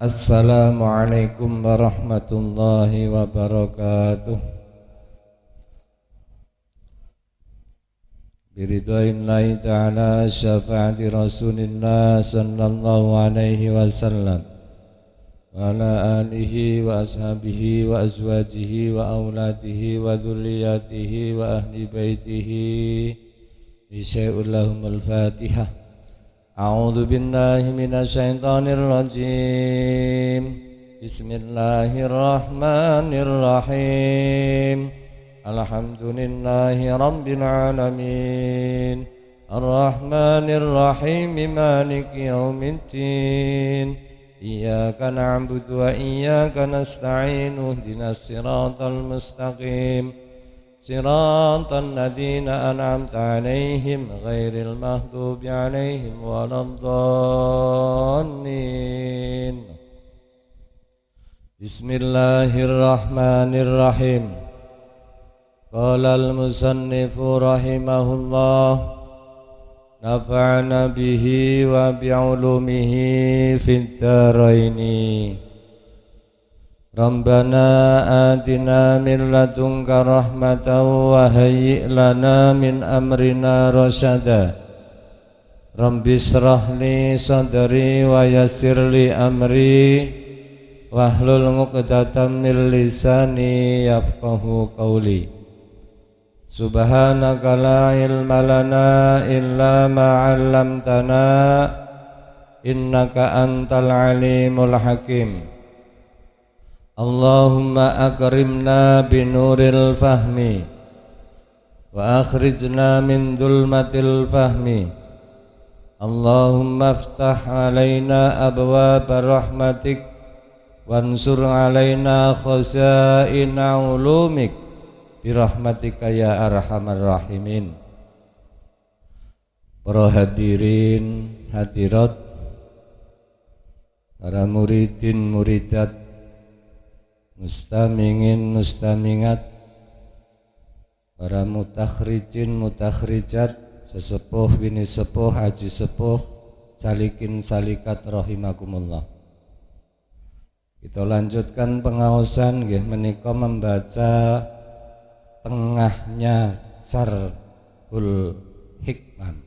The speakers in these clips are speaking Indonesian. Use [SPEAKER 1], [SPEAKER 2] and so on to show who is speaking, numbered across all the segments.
[SPEAKER 1] Assalamualaikum warahmatullahi wabarakatuh. Biridwa'illahi ta'ala syafa'ati Rasulillah sallallahu alaihi wasallam وعلى آله وأصحابه وأزواجه وأولاده وذرياته وأهل بيته بشيء لهم الفاتحة. أعوذ بالله من الشيطان الرجيم. بسم الله الرحمن الرحيم. الحمد لله رب العالمين الرحمن الرحيم مالك يوم الدين إياك نعبد وإياك نستعين اهدنا الصراط المستقيم صراط الذين أنعمت عليهم غير المغضوب عليهم ولا الضالين. بسم الله الرحمن الرحيم. قال المصنف رحمه الله نفعنا به وبعلومه في الدارين. ربنا آتنا من لدنك رحمة وهيئ لنا من أمرنا رشدا. رب اشرح لي صدري ويسر لي أمري واحلل عقدة من لساني يفقهوا قولي. Subhanaka la ilma lana illa ma 'allamtana innaka antal alimul hakim. Allahumma akrimna binuril fahmi wa akhrijna min dhulmatil fahmi. Allahumma iftah alaina abwaaba rahmatik wansur alaina khazaina ulumik birahmatika ya arhamar rahimin. Para hadirin hadirat, para muridin muridat, mustamingin mustamingat, para mutakhrijin mutakhrijat, sesepuh bini sepuh, haji sepuh, salikin salikat rahimakumullah. Kita lanjutkan pengaosan nggih menika membaca tengahnya Sarhul Hikam.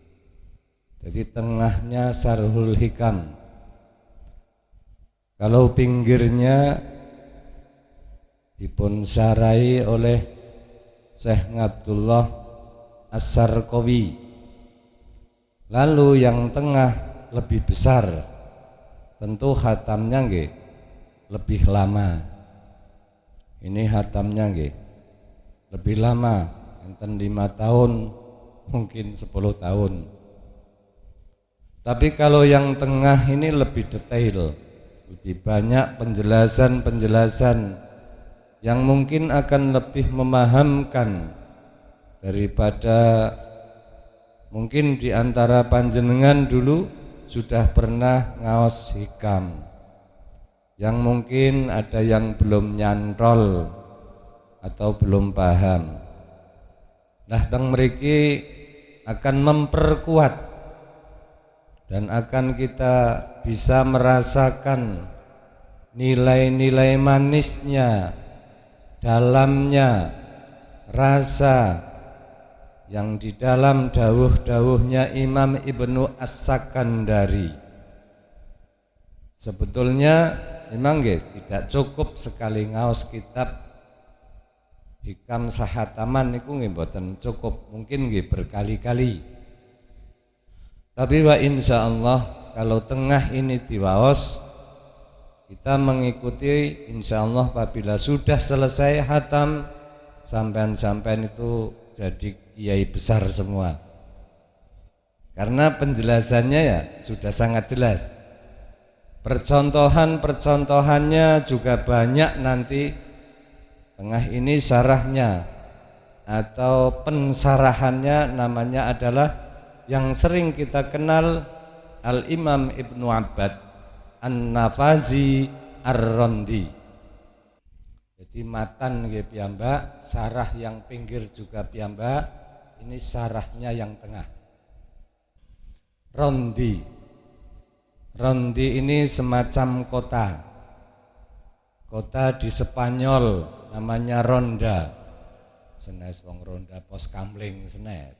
[SPEAKER 1] Jadi tengahnya Sarhul Hikam. Kalau pinggirnya dipun sarai oleh Syekh Abdullah As-Sarqawi. Lalu yang tengah lebih besar, tentu khatamnya nggih lebih lama. Ini khatamnya nggih lebih lama, enten 5 tahun, mungkin 10 tahun. Tapi kalau yang tengah ini lebih detail, lebih banyak penjelasan-penjelasan yang mungkin akan lebih memahamkan daripada mungkin di antara panjenengan dulu sudah pernah ngaos hikam, yang mungkin ada yang belum nyantol atau belum paham. Nah, teng mriki akan memperkuat dan akan kita bisa merasakan nilai-nilai manisnya, dalamnya rasa yang di dalam dawuh-dawuhnya Imam Ibnu As-Sakandari. Sebetulnya memang tidak cukup sekali ngaos kitab hikam sahataman niku nggih mboten cukup, mungkin nggih berkali-kali. Tapi wa insyaallah kalau tengah ini diwaos, kita mengikuti insyaallah apabila sudah selesai hatam, sampean-sampean itu jadi kiai besar semua. Karena penjelasannya ya sudah sangat jelas. Percontohan-percontohannya juga banyak nanti. Tengah ini syarahnya atau pensarahannya namanya adalah yang sering kita kenal Al-Imam Ibnu Abbad An-Nafazi Ar-Rondi. Jadi matan nggih piyambak, sarah yang pinggir juga piyambak, ini sarahnya yang tengah. Rondi. Rondi ini semacam kota. Kota di Spanyol namanya Ronda. Senes wong Ronda pos kamling senes.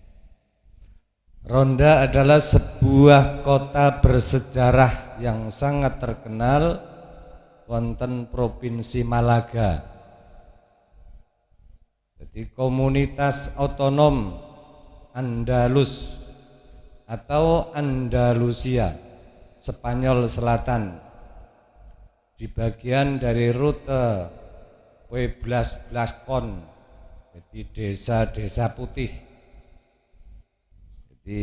[SPEAKER 1] Ronda adalah sebuah kota bersejarah yang sangat terkenal wonten Provinsi Malaga. Jadi komunitas otonom Andalus atau Andalusia, Spanyol Selatan, di bagian dari rute Pueblas Blascon, jadi desa-desa putih. Jadi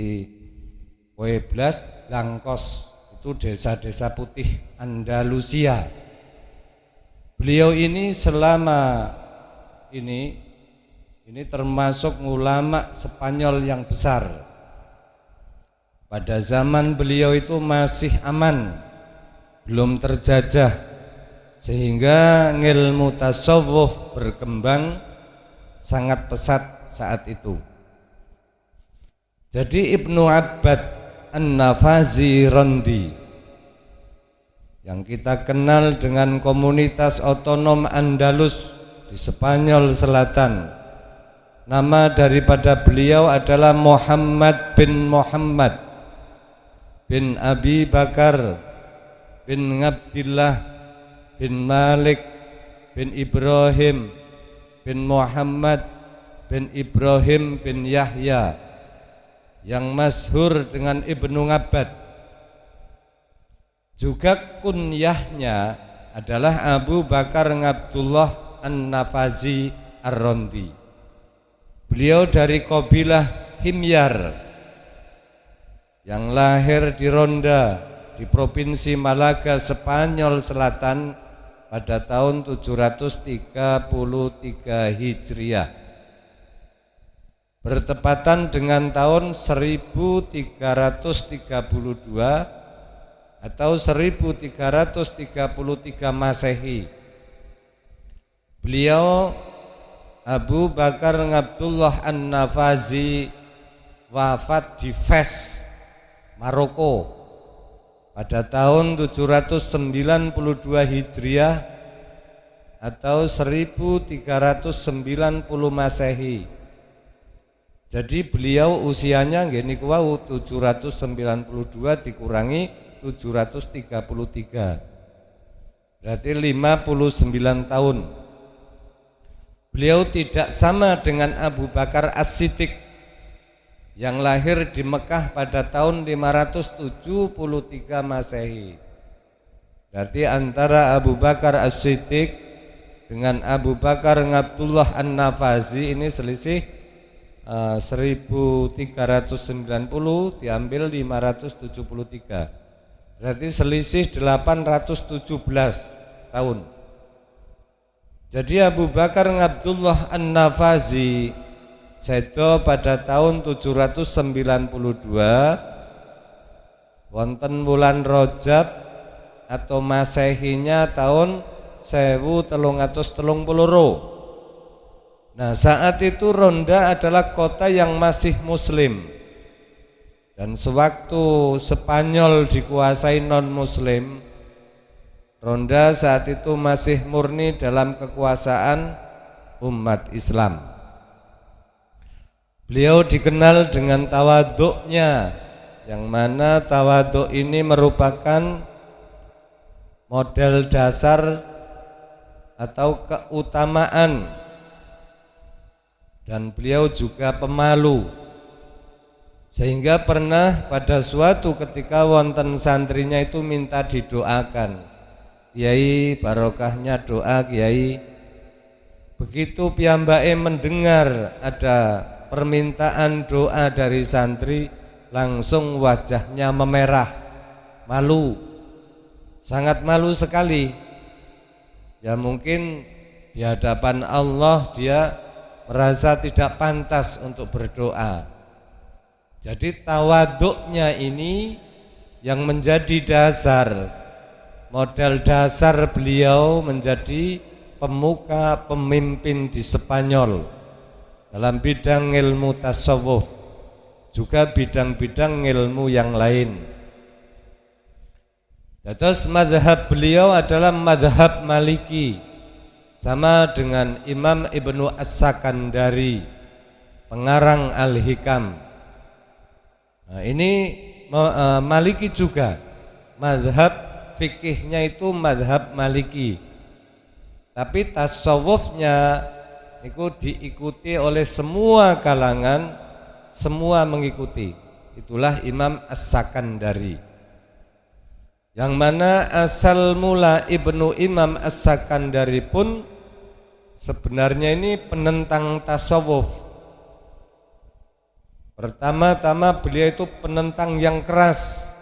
[SPEAKER 1] Pueblas Blancos itu desa-desa putih Andalusia. Beliau ini selama ini termasuk ulama Spanyol yang besar. Pada zaman beliau itu masih aman, belum terjajah, sehingga ilmu tasawuf berkembang sangat pesat saat itu. Jadi Ibnu Abbad An-Nafazi Rondi, yang kita kenal dengan komunitas otonom Andalus di Spanyol Selatan, nama daripada beliau adalah Muhammad bin Abi Bakar bin Abdillah bin Malik bin Ibrahim bin Muhammad bin Ibrahim bin Yahya, yang masyhur dengan Ibnu Abbad. Juga kunyahnya adalah Abu Bakar Abdullah An-Nafazi Ar-Rondi. Beliau dari kabilah Himyar yang lahir di Ronda di Provinsi Malaga, Spanyol Selatan pada tahun 733 Hijriah, bertepatan dengan tahun 1332 atau 1333 Masehi. Beliau Abu Bakar Abdullah An-Nafazi wafat di Fes, Maroko pada tahun 792 Hijriah atau 1390 Masehi. Jadi beliau usianya nggih niku wau 792 dikurangi 733. Berarti 59 tahun. Beliau tidak sama dengan Abu Bakar As-Siddiq yang lahir di Mekah pada tahun 573 Masehi. Berarti antara Abu Bakar As-Siddiq dengan Abu Bakar Abdullah An-Nafazi ini selisih 1390 diambil 573. Berarti selisih 817 tahun. Jadi Abu Bakar Abdullah An-Nafazi sedo pada tahun 792 wonten wulan Rajab atau Masehinya tahun 1332. Nah, saat itu Ronda adalah kota yang masih muslim, dan sewaktu Spanyol dikuasai non-muslim, Ronda saat itu masih murni dalam kekuasaan umat Islam. Beliau dikenal dengan tawaduknya, yang mana tawaduk ini merupakan model dasar atau keutamaan, dan beliau juga pemalu, sehingga pernah pada suatu ketika wonten santrinya itu minta didoakan, Kiai barokahnya doa Kiai. Begitu piyambake mendengar ada permintaan doa dari santri, langsung wajahnya memerah, malu, sangat malu sekali. Ya mungkin di hadapan Allah dia merasa tidak pantas untuk berdoa. Jadi tawaduknya ini yang menjadi dasar, modal dasar beliau menjadi pemuka pemimpin di Spanyol dalam bidang ilmu tasawuf, juga bidang-bidang ilmu yang lain. Terus mazhab beliau adalah mazhab Maliki, sama dengan Imam Ibnu As-Sakandari, pengarang Al-Hikam. Nah, ini Maliki juga mazhab fikihnya itu madhab Maliki. Tapi tasawufnya itu diikuti oleh semua kalangan, semua mengikuti. Itulah Imam As-Sakandari. Yang mana asal mula Ibnu Imam As-Sakandari pun sebenarnya ini penentang tasawuf. Pertama-tama beliau itu penentang yang keras.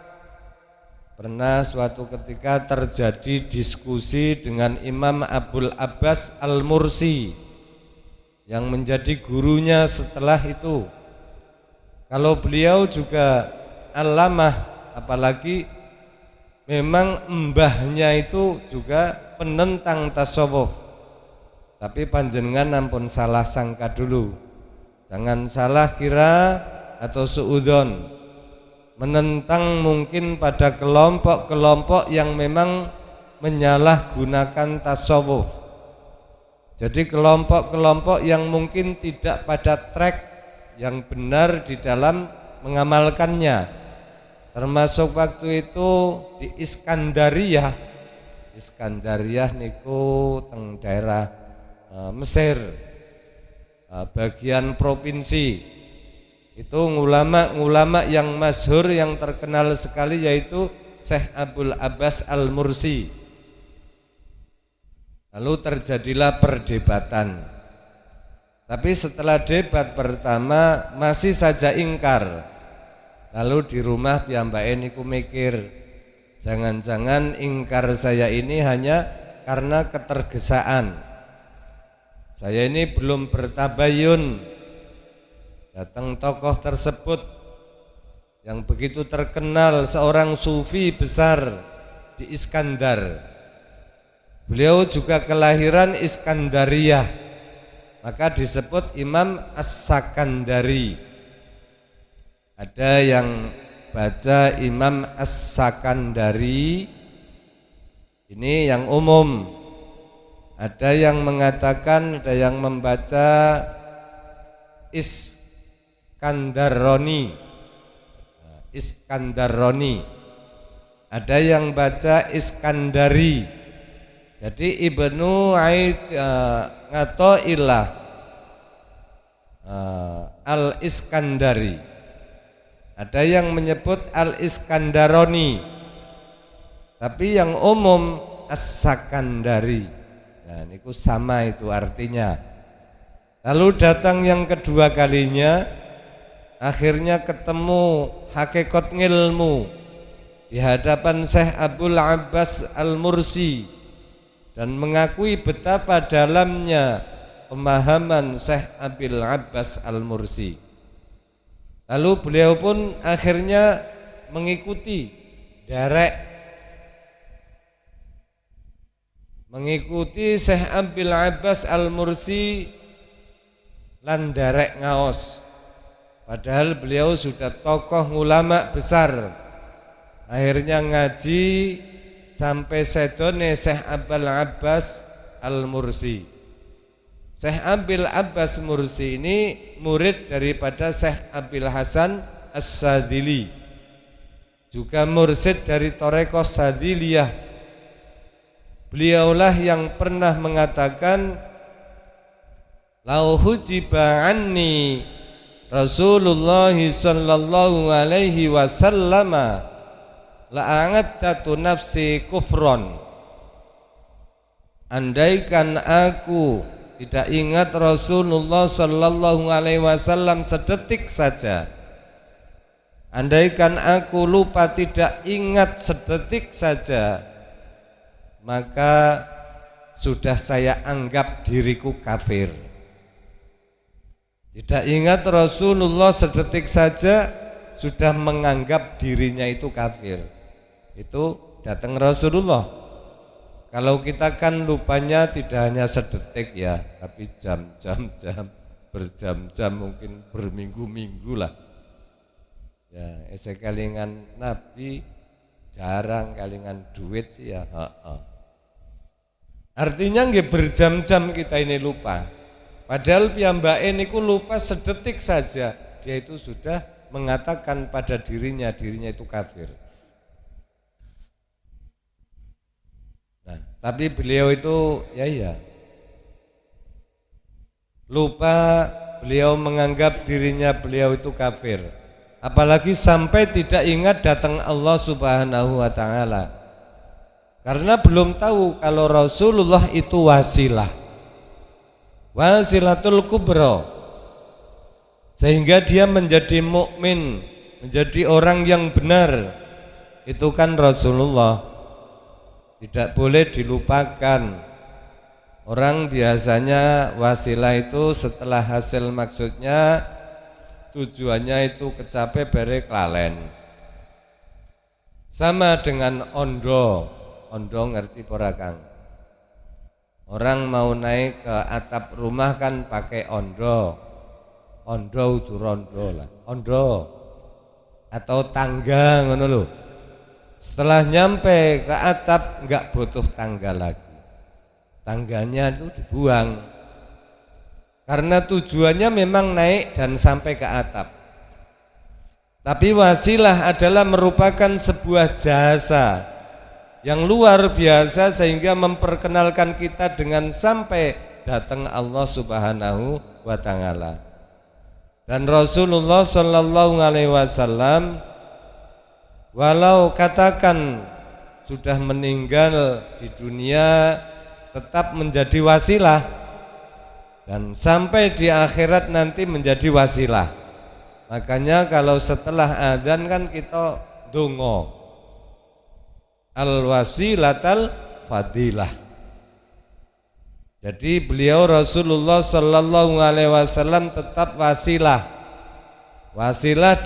[SPEAKER 1] Pernah suatu ketika terjadi diskusi dengan Imam Abul Abbas Al-Mursi yang menjadi gurunya setelah itu. Kalau beliau juga alamah, apalagi memang mbahnya itu juga penentang tasawuf. Tapi panjenengan ampun salah sangka dulu. Jangan salah kira atau suudzon. Menentang mungkin pada kelompok-kelompok yang memang menyalahgunakan tasawuf. Jadi kelompok-kelompok yang mungkin tidak pada track yang benar di dalam mengamalkannya. Termasuk waktu itu di Iskandariyah. Iskandariyah niku teng daerah Mesir, bagian provinsi. Itu ulama-ulama yang masyhur yang terkenal sekali yaitu Syekh Abul Abbas Al-Mursi. Lalu terjadilah perdebatan. Tapi setelah debat pertama masih saja ingkar. Lalu di rumah piyambake niku mikir, jangan-jangan ingkar saya ini hanya karena ketergesaan. Saya ini belum bertabayun. Datang tokoh tersebut yang begitu terkenal, seorang sufi besar di Iskandar. Beliau juga kelahiran Iskandariyah, maka disebut Imam As-Sakandari. Ada yang baca Imam As-Sakandari, ini yang umum. Ada yang mengatakan, ada yang membaca Iskandaroni, ada yang baca Iskandari. Jadi Ibnu Athaillah Al-Iskandari, ada yang menyebut Al-Iskandaroni, tapi yang umum As-Sakandari. Nah, niku sama itu artinya. Lalu datang yang kedua kalinya, akhirnya ketemu hakikat ngilmu di hadapan Syekh Abul Abbas Al-Mursi dan mengakui betapa dalamnya pemahaman Syekh Abul Abbas Al-Mursi. Lalu beliau pun akhirnya mengikuti Syekh Abul Abbas Al-Mursi lan derek ngaos. Padahal beliau sudah tokoh ulama besar. Akhirnya ngaji sampai sedone Syekh Abul Abbas Al-Mursi. Syekh Abul Abbas Mursi ini murid daripada Syekh Abil Hasan As-Sadili, juga mursid dari Thariqah Sadiliyah. Beliaulah yang pernah mengatakan, lau hujiba anni Rasulullah sallallahu alaihi wasallam la'angattatu nafsi kufron. Andaikan aku tidak ingat Rasulullah sallallahu alaihi wasallam sedetik saja, andaikan aku lupa tidak ingat sedetik saja, maka sudah saya anggap diriku kafir. Tidak ingat Rasulullah sedetik saja sudah menganggap dirinya itu kafir. Itu datang Rasulullah. Kalau kita kan lupanya tidak hanya sedetik ya, tapi jam-jam, berjam-jam, mungkin berminggu-minggu lah. Ya, kalingan Nabi jarang, kalingan duit sih ya. Artinya nggih berjam-jam kita ini lupa. Padahal piyambake niku lupa sedetik saja, dia itu sudah mengatakan pada dirinya itu kafir. Tapi beliau itu lupa, beliau menganggap dirinya beliau itu kafir. Apalagi sampai tidak ingat datang Allah Subhanahu wa taala. Karena belum tahu kalau Rasulullah itu wasilah. Wasilatul kubra. Sehingga dia menjadi mukmin, menjadi orang yang benar. Itu kan Rasulullah. Tidak boleh dilupakan. Orang biasanya wasilah itu setelah hasil maksudnya, tujuannya itu kecapai bare klalen. Sama dengan ondo ngerti ora Kang? Orang mau naik ke atap rumah kan pakai ondo itu rondo lah, ondo atau tangga ngono lho. Setelah nyampe ke atap enggak butuh tangga lagi. Tangganya itu dibuang karena tujuannya memang naik dan sampai ke atap. Tapi wasilah adalah merupakan sebuah jasa yang luar biasa sehingga memperkenalkan kita dengan sampai datang Allah Subhanahu wa taala. Dan Rasulullah sallallahu alaihi wasallam walau katakan sudah meninggal di dunia tetap menjadi wasilah dan sampai di akhirat nanti menjadi wasilah. Makanya kalau setelah adzan kan kita donga al wasilatal fadilah. Jadi beliau Rasulullah sallallahu alaihi wasallam tetap wasilah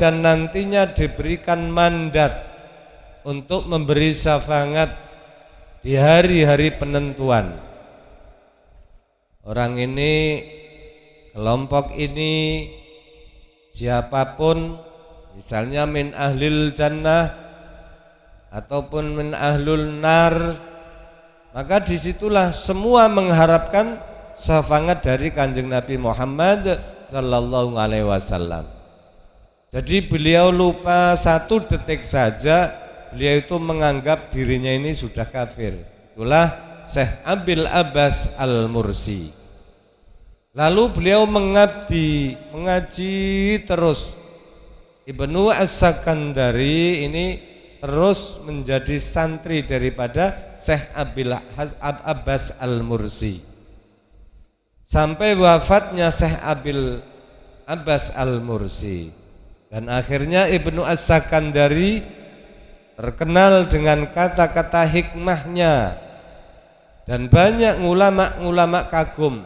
[SPEAKER 1] dan nantinya diberikan mandat untuk memberi syafaat di hari-hari penentuan. Orang ini, kelompok ini, siapapun, misalnya min ahlil jannah ataupun min ahlul nar, maka disitulah semua mengharapkan syafaat dari Kanjeng Nabi Muhammad sallallahu alaihi wasallam. Jadi beliau lupa 1 detik saja, beliau itu menganggap dirinya ini sudah kafir. Itulah Syekh Abil Abbas Al-Mursi. Lalu beliau mengaji terus. Ibnu As-Sakandari ini terus menjadi santri daripada Syekh Abil Abbas Al-Mursi. Sampai wafatnya Syekh Abil Abbas Al-Mursi. Dan akhirnya Ibnu As-Sakandari terkenal dengan kata-kata hikmahnya dan banyak ulama-ulama kagum.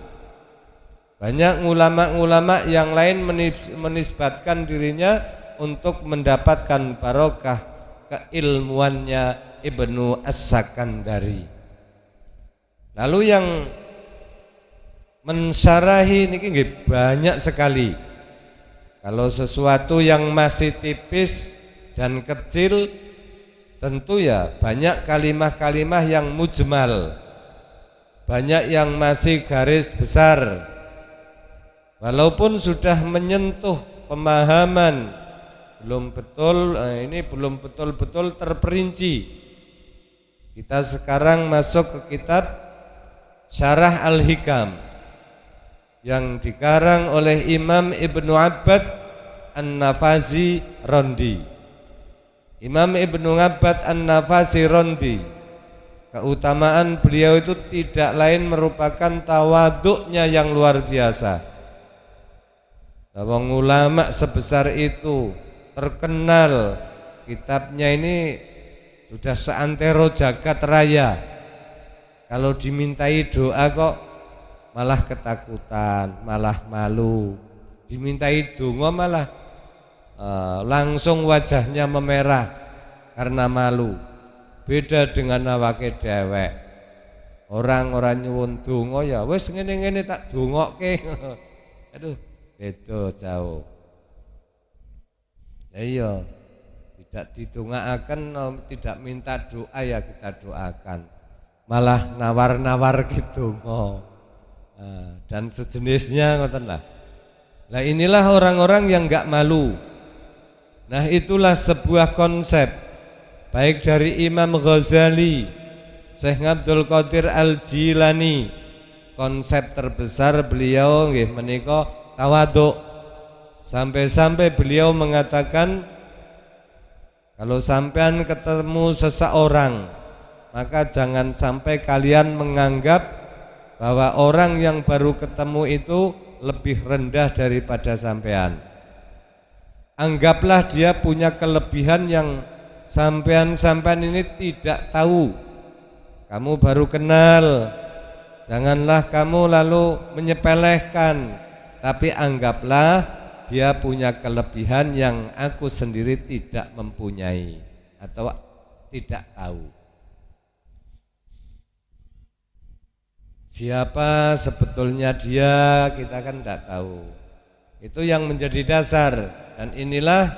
[SPEAKER 1] Banyak ulama-ulama yang lain menisbatkan dirinya untuk mendapatkan barokah keilmuannya Ibnu As-Sakandari. Lalu yang mensyarahi ini banyak sekali. Kalau sesuatu yang masih tipis dan kecil, tentu ya banyak kalimah-kalimah yang mujmal, banyak yang masih garis besar. Walaupun sudah menyentuh pemahaman, belum betul-betul terperinci. Kita sekarang masuk ke kitab Syarah Al-Hikam yang dikarang oleh Imam Ibnu Abbad An-Nafazi Rondi. Imam Ibnu Abbad An-Nafasi Rondi, keutamaan beliau itu tidak lain merupakan tawaduknya yang luar biasa. Wong ulama sebesar itu terkenal, kitabnya ini sudah seantero jagat raya. Kalau dimintai doa kok malah ketakutan, malah malu. Dimintai donga malah langsung wajahnya memerah karena malu. Beda dengan awake dhewek. Orang-orang nyuwun donga ya wis ngene-ngene tak dongokke. Aduh, beda jauh. Iya, tidak didongaaken, tidak minta doa ya kita doakan. Malah nawar-nawar gitu. Dan sejenisnya ngoten lah. Nah inilah orang-orang yang enggak malu. Nah itulah sebuah konsep baik dari Imam Ghazali Syekh Abdul Qadir Al-Jilani, konsep terbesar beliau nggih menika tawadhu. Sampai-sampai beliau mengatakan, kalau sampean ketemu seseorang, maka jangan sampai kalian menganggap bahwa orang yang baru ketemu itu lebih rendah daripada sampean. Anggaplah dia punya kelebihan yang sampean ini tidak tahu. Kamu baru kenal, janganlah kamu lalu menyepelekan, tapi anggaplah dia punya kelebihan yang aku sendiri tidak mempunyai atau tidak tahu. Siapa sebetulnya dia, kita kan tidak tahu. Itu yang menjadi dasar, dan inilah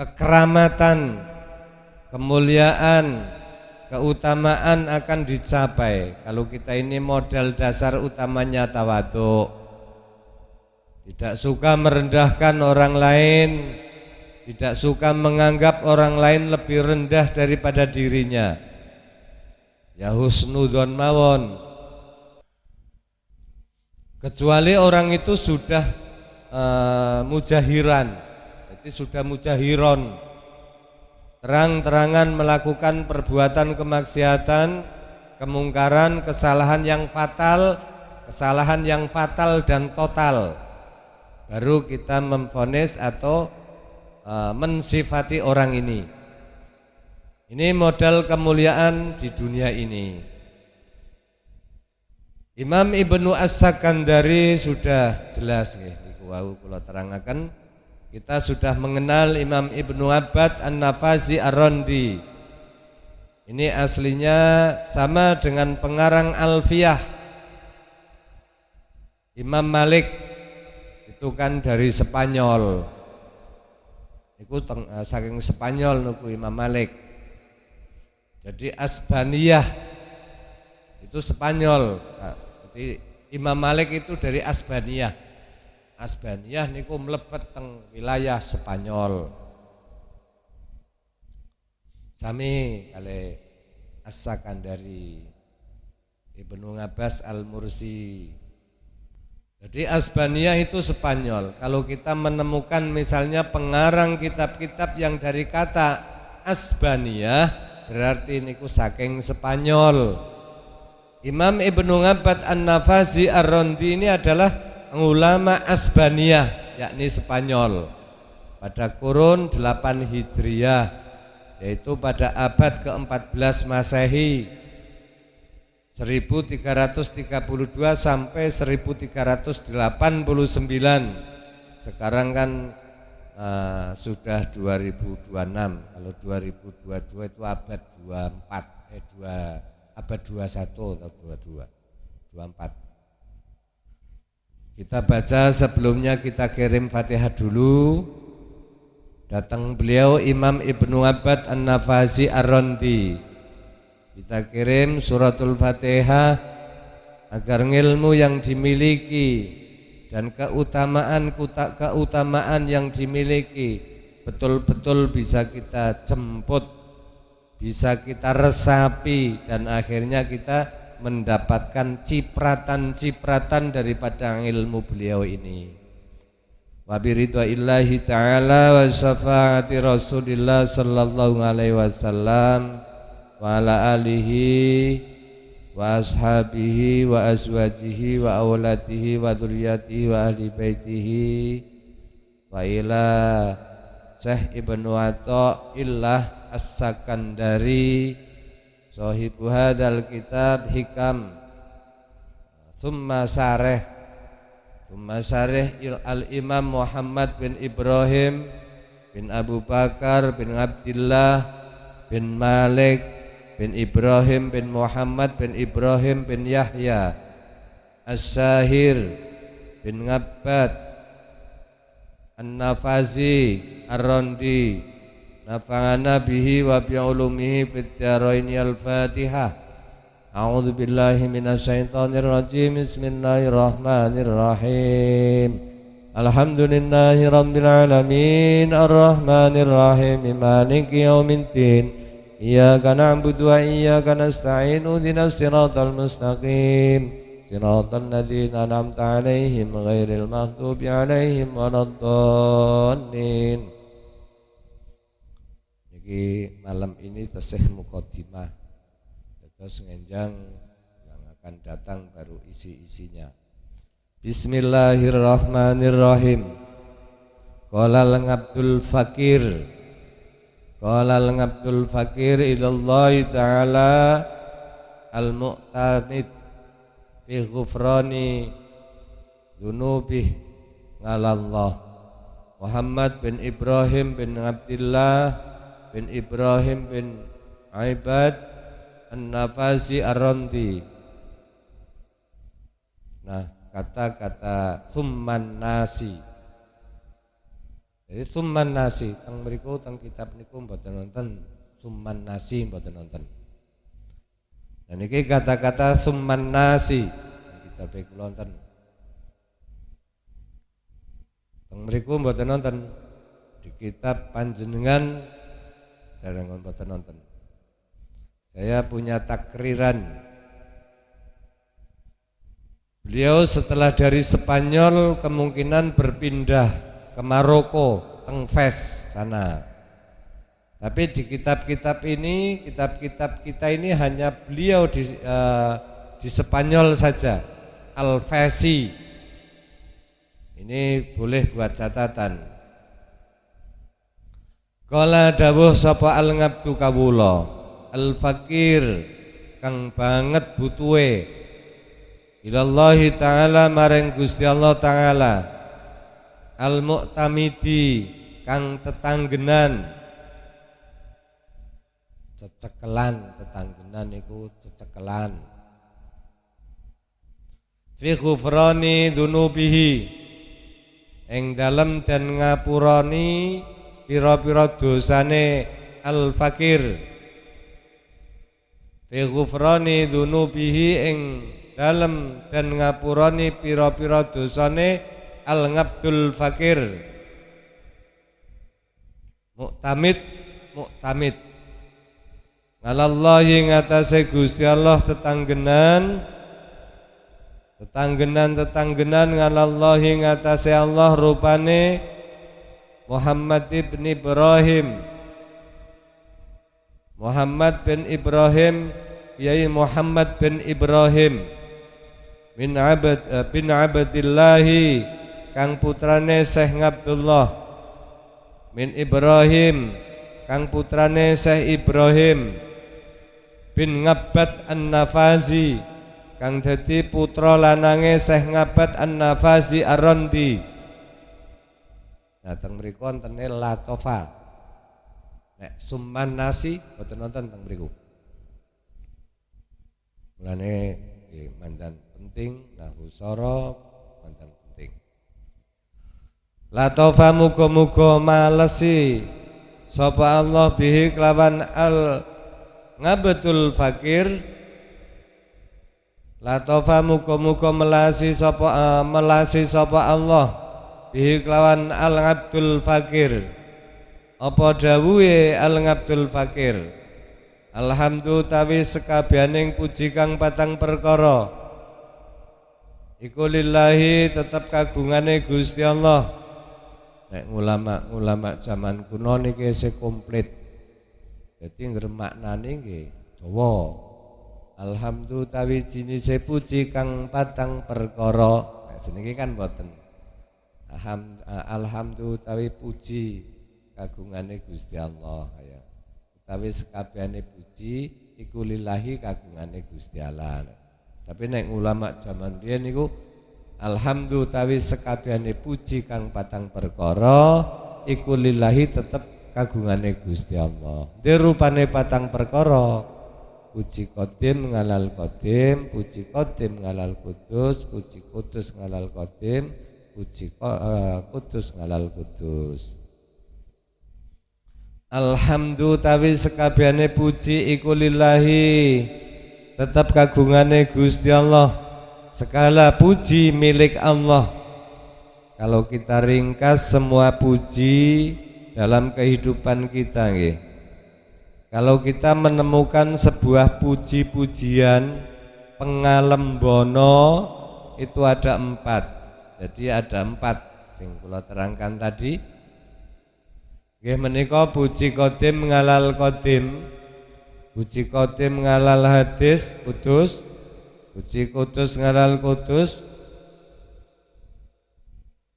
[SPEAKER 1] kekeramatan, kemuliaan, keutamaan akan dicapai kalau kita ini modal dasar utamanya tawadhu. Tidak suka merendahkan orang lain, tidak suka menganggap orang lain lebih rendah daripada dirinya. Ya husnudzon mawon. Kecuali orang itu sudah mujahiran, jadi sudah mujahiron, terang-terangan melakukan perbuatan kemaksiatan, kemungkaran, kesalahan yang fatal dan total, baru kita memvonis atau mensifati orang ini. Ini modal kemuliaan di dunia ini. Imam Ibnu As-Sakandari sudah jelas nggih niku wau kula terangaken. Kita sudah mengenal Imam Ibnu Abbad An-Nafazi Ar-Randi. Ini aslinya sama dengan pengarang Alfiyah. Imam Malik itu kan dari Spanyol. Iku saking Spanyol niku Imam Malik. Jadi Asbaniyah itu Spanyol. Jadi Imam Malik itu dari Asbaniyah. Asbaniyah niku mlebet teng wilayah Spanyol. Sami kali As-Sakandari, Ibnu Abbas Al-Mursi. Jadi Asbaniyah itu Spanyol. Kalau kita menemukan misalnya pengarang kitab-kitab yang dari kata Asbaniyah, berarti niku saking Spanyol. Imam Ibnu Abbad An-Nafazi Ar-Randi ini adalah ulama Asbaniyah, yakni Spanyol, pada kurun 8 Hijriah, yaitu pada abad ke-14 Masehi, 1332 sampai 1389. Sekarang kan sudah 2026. Kalau 2022 itu abad 24, abad 21 atau 22, 24. Kita baca sebelumnya, kita kirim Fatihah dulu. Datang beliau Imam Ibnu Abbad An-Nafazi Ar-Randi. Kita kirim suratul Fatihah agar ilmu yang dimiliki dan keutamaan yang dimiliki betul-betul bisa kita jemput, bisa kita resapi, dan akhirnya kita mendapatkan cipratan-cipratan daripada ilmu beliau ini. Wa biridwaillahi ta'ala wa syafaati Rasulillah sallallahu alaihi wasallam wa ala alihi wa ashabihi wa azwajihi wa auladihi wa dzurriyyatihi wa ahli baitihi wa ila Syekh Ibnu Athaillah As-Sakandari sahibu hadzal kitab hikam thumma sareh al-Imam Muhammad bin Ibrahim bin Abu Bakar bin Abdullah bin Malik bin Ibrahim bin Muhammad bin Ibrahim bin Yahya As-Sahir bin Abbad An-Nafazi Ar-Randi, nafa'ana bihi wa bi ulumihi fid dharain. Al-Fatihah. A'udzu billahi minasyaitonir rajim. Bismillahirrahmanirrahim. Alhamdulillahi rabbil alamin, arrahmanir rahim, maliki yaumiddin. Iyyaka na'budu wa iyyaka nasta'in ihdinas siratal mustaqim siratal ladzina an'amta 'alaihim ghairil maghdubi 'alaihim waladdallin. Niki malam ini tasih mukadimah. Terus ngenjang yang akan datang baru isi-isinya. Bismillahirrahmanirrahim. Qala al-Abdul Fakir. Qala al-Abdul Fakir ilallahi ta'ala al-mu'tanid fi ghufrani dzunubih ngalallah. Muhammad bin Ibrahim bin Abdullah bin Ibrahim bin Aibad An-Nafasi Ar-Randi. Nah, kata-kata summan nasi. Jadi summan nasi, teng mriku teng kitab niku mboten nonton summan nasi mboten nonton. Dan niki kata-kata summan nasi kitab kula nonton. Teng mriku mboten nonton di kitab panjenengan dereng mboten nonton. Saya punya takriran. Beliau setelah dari Spanyol kemungkinan berpindah ke Maroko, Tengfes sana. Tapi di kitab-kitab ini, kitab-kitab kita ini hanya beliau di Spanyol saja. Al-Fasi. Ini boleh buat catatan. Qala dawuh sapa al-ngabdu kawula, al-fakir kang banget butuhe ilallahi ta'ala maring Gusti Allah ta'ala. Al-mu'tamidi kang tetanggenan, cecekelan, tetanggenan iku cecekelan. Fi ghufrani dzunubihi ing dalem dan ngapurani pira-pira dosane al-fakir. Fi ghufrani dzunubihi ing dalem dan ngapurani pira-pira dosane al-ngabdul fakir. Mu'tamid ngalallahi ngatasé Gusti Allah tetanggenan ngalallahi ngatasé Allah rupane Muhammad bin Ibrahim Yai Muhammad bin Ibrahim bin Abdillahi kang putrane Syekh Abdullah bin Ibrahim kang putrane Syekh Ibrahim bin Ngabat An-Nafazi kang dadi putra lanange Syekh Ngabat An-Nafazi Ar-Randi. Nah teng mriku wonten latofa. Nek summan nasi boten nonton teng mriku. Mulane nggih mandan penting nahwu sorof mandan penting. Latofa muga-muga malesi sapa Allah bihi kelawan al-ngabdul fakir. Latofa muga-muga melasi sapa Allah bihi kelawan al-ngabdul fakir. Apa dawuhe al-ngabdul fakir? Alhamdulillah tawi sekabianing puji kang patang perkara iku lillahi tetep kagungane Gusti Allah. Nek ulama zaman kuno niki isih komplit. Dadi ngremaknane nggih dawa. Alhamdulillah tawi jinise puji kang patang perkara. Nek seniki kan mboten. Alhamdulillah tawi puji kagungane Gusti Allah ya. Tawi sekabehane puji iku lillahi kagungane Gusti Allah. Tapi nek ulama zaman riyen niku alhamdulillah tawi sekabehane puji kang patang perkara iku lillahi tetep kagungane Gusti Allah. Dhe rupane patang perkara. Puji qadim ngalal qadim, puji qadim ngalal kudus, puji kudus ngalal qadim, puji kudus ngalal kudus. Alhamdulillah tawi sekabehane puji iku lillahi tetap kagungane Gusti Allah. Segala puji milik Allah. Kalau kita ringkas semua puji dalam kehidupan kita nggih. Kalau kita menemukan sebuah puji-pujian pengalembono itu ada 4. Jadi ada 4 sing kula terangkan tadi. Nggih menika puji qadim ngalal qadim. Puji qadim ngalal hadis kudus. Puji kudus ngalal kudus.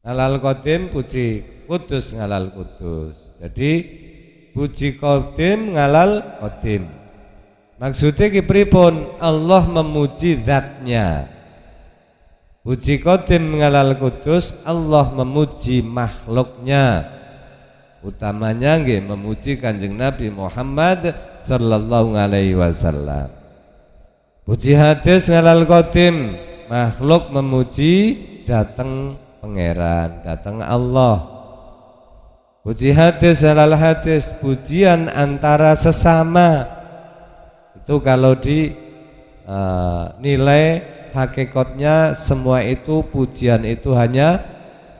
[SPEAKER 1] Ngalal qadim puji kudus ngalal kudus. Jadi puji qadim ngalal qadim. Maksudnya kipripun? Allah memuji zatnya. Puji qadim ngalal kudus, Allah memuji makhluknya. Utamanya nggih memuji Kanjeng Nabi Muhammad sallallahu alaihi wasallam. Puji hadis ngalal qadim, makhluk memuji datang pangeran, datang Allah. Puji hadis halal hadis, pujian antara sesama. Itu kalau di nilai hakikatnya semua itu pujian itu hanya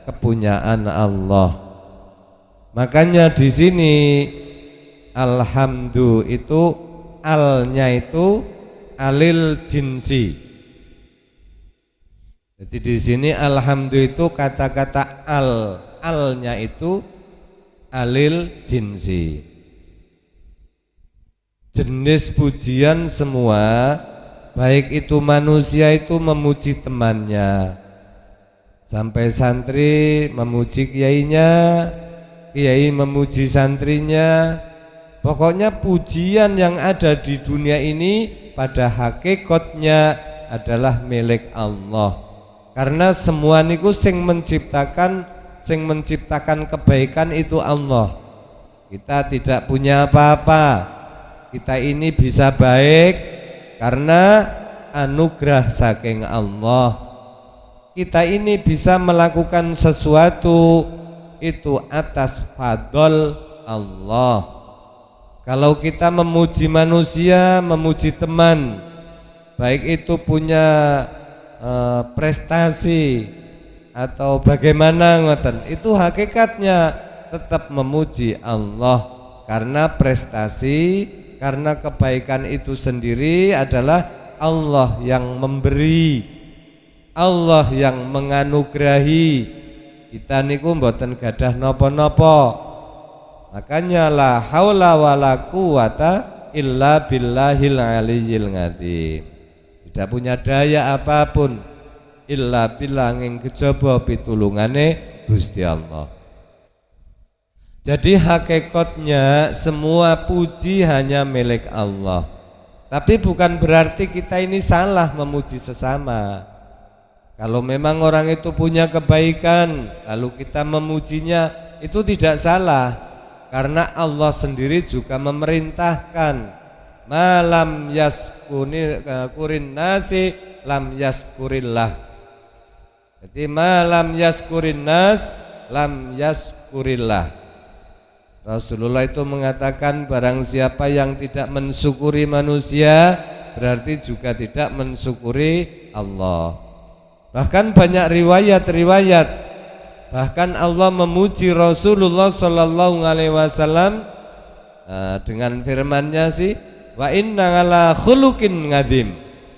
[SPEAKER 1] kepunyaan Allah. Makanya di sini alhamdu itu alnya itu alil jinsi. Jadi di sini alhamdu itu kata-kata alnya itu alil jinsi, jenis pujian semua, baik itu manusia itu memuji temannya, sampai santri memuji kiainya, kiai memuji santrinya. Pokoknya pujian yang ada di dunia ini pada hakikatnya adalah milik Allah. Karena semua niku sing menciptakan kebaikan itu Allah. Kita tidak punya apa-apa. Kita ini bisa baik karena anugerah saking Allah. Kita ini bisa melakukan sesuatu itu atas fadl Allah. Kalau kita memuji manusia, memuji teman, baik itu punya prestasi atau bagaimana ngoten, itu hakikatnya tetap memuji Allah, karena prestasi, karena kebaikan itu sendiri adalah Allah yang memberi, Allah yang menganugerahi. Kita niku mboten gadah napa-napa. Makanya la haula wala quwata illa billahil aliyyil azim. Tidak punya daya apapun illa billah ing kejaba pitulungane Gusti Allah. Jadi hakikatnya semua puji hanya milik Allah. Tapi bukan berarti kita ini salah memuji sesama. Kalau memang orang itu punya kebaikan lalu kita memujinya, itu tidak salah. Karena Allah sendiri juga memerintahkan malam yaskurin nasi lam yaskurillah. Jadi malam yaskurin nas lam yaskurillah. Rasulullah itu mengatakan barang siapa yang tidak mensyukuri manusia berarti juga tidak mensyukuri Allah. Bahkan banyak riwayat-riwayat, bahkan Allah memuji Rasulullah sallallahu alaihi wasallam dengan firman-Nya sih, wa inna ala khuluqin ngadim.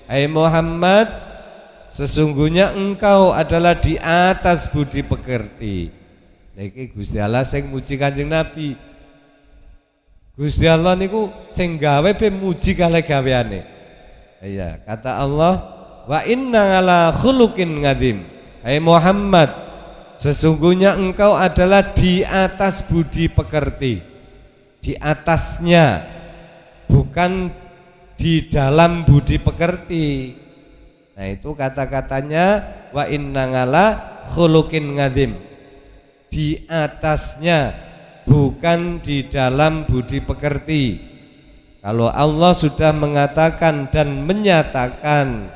[SPEAKER 1] Hai Muhammad, sesungguhnya engkau adalah di atas budi pekerti. Niki Gusti Allah sing muji Kanjeng Nabi. Gusti Allah niku sing gawe pe muji kalih gaweane. Iya, kata Allah, wa inna ala khuluqin ngadim. Hai Muhammad, sesungguhnya engkau adalah di atas budi pekerti. Di atasnya, bukan di dalam budi pekerti. Nah itu kata-katanya wa inna ala khuluqin ngadim. Di atasnya, bukan di dalam budi pekerti. Kalau Allah sudah mengatakan dan menyatakan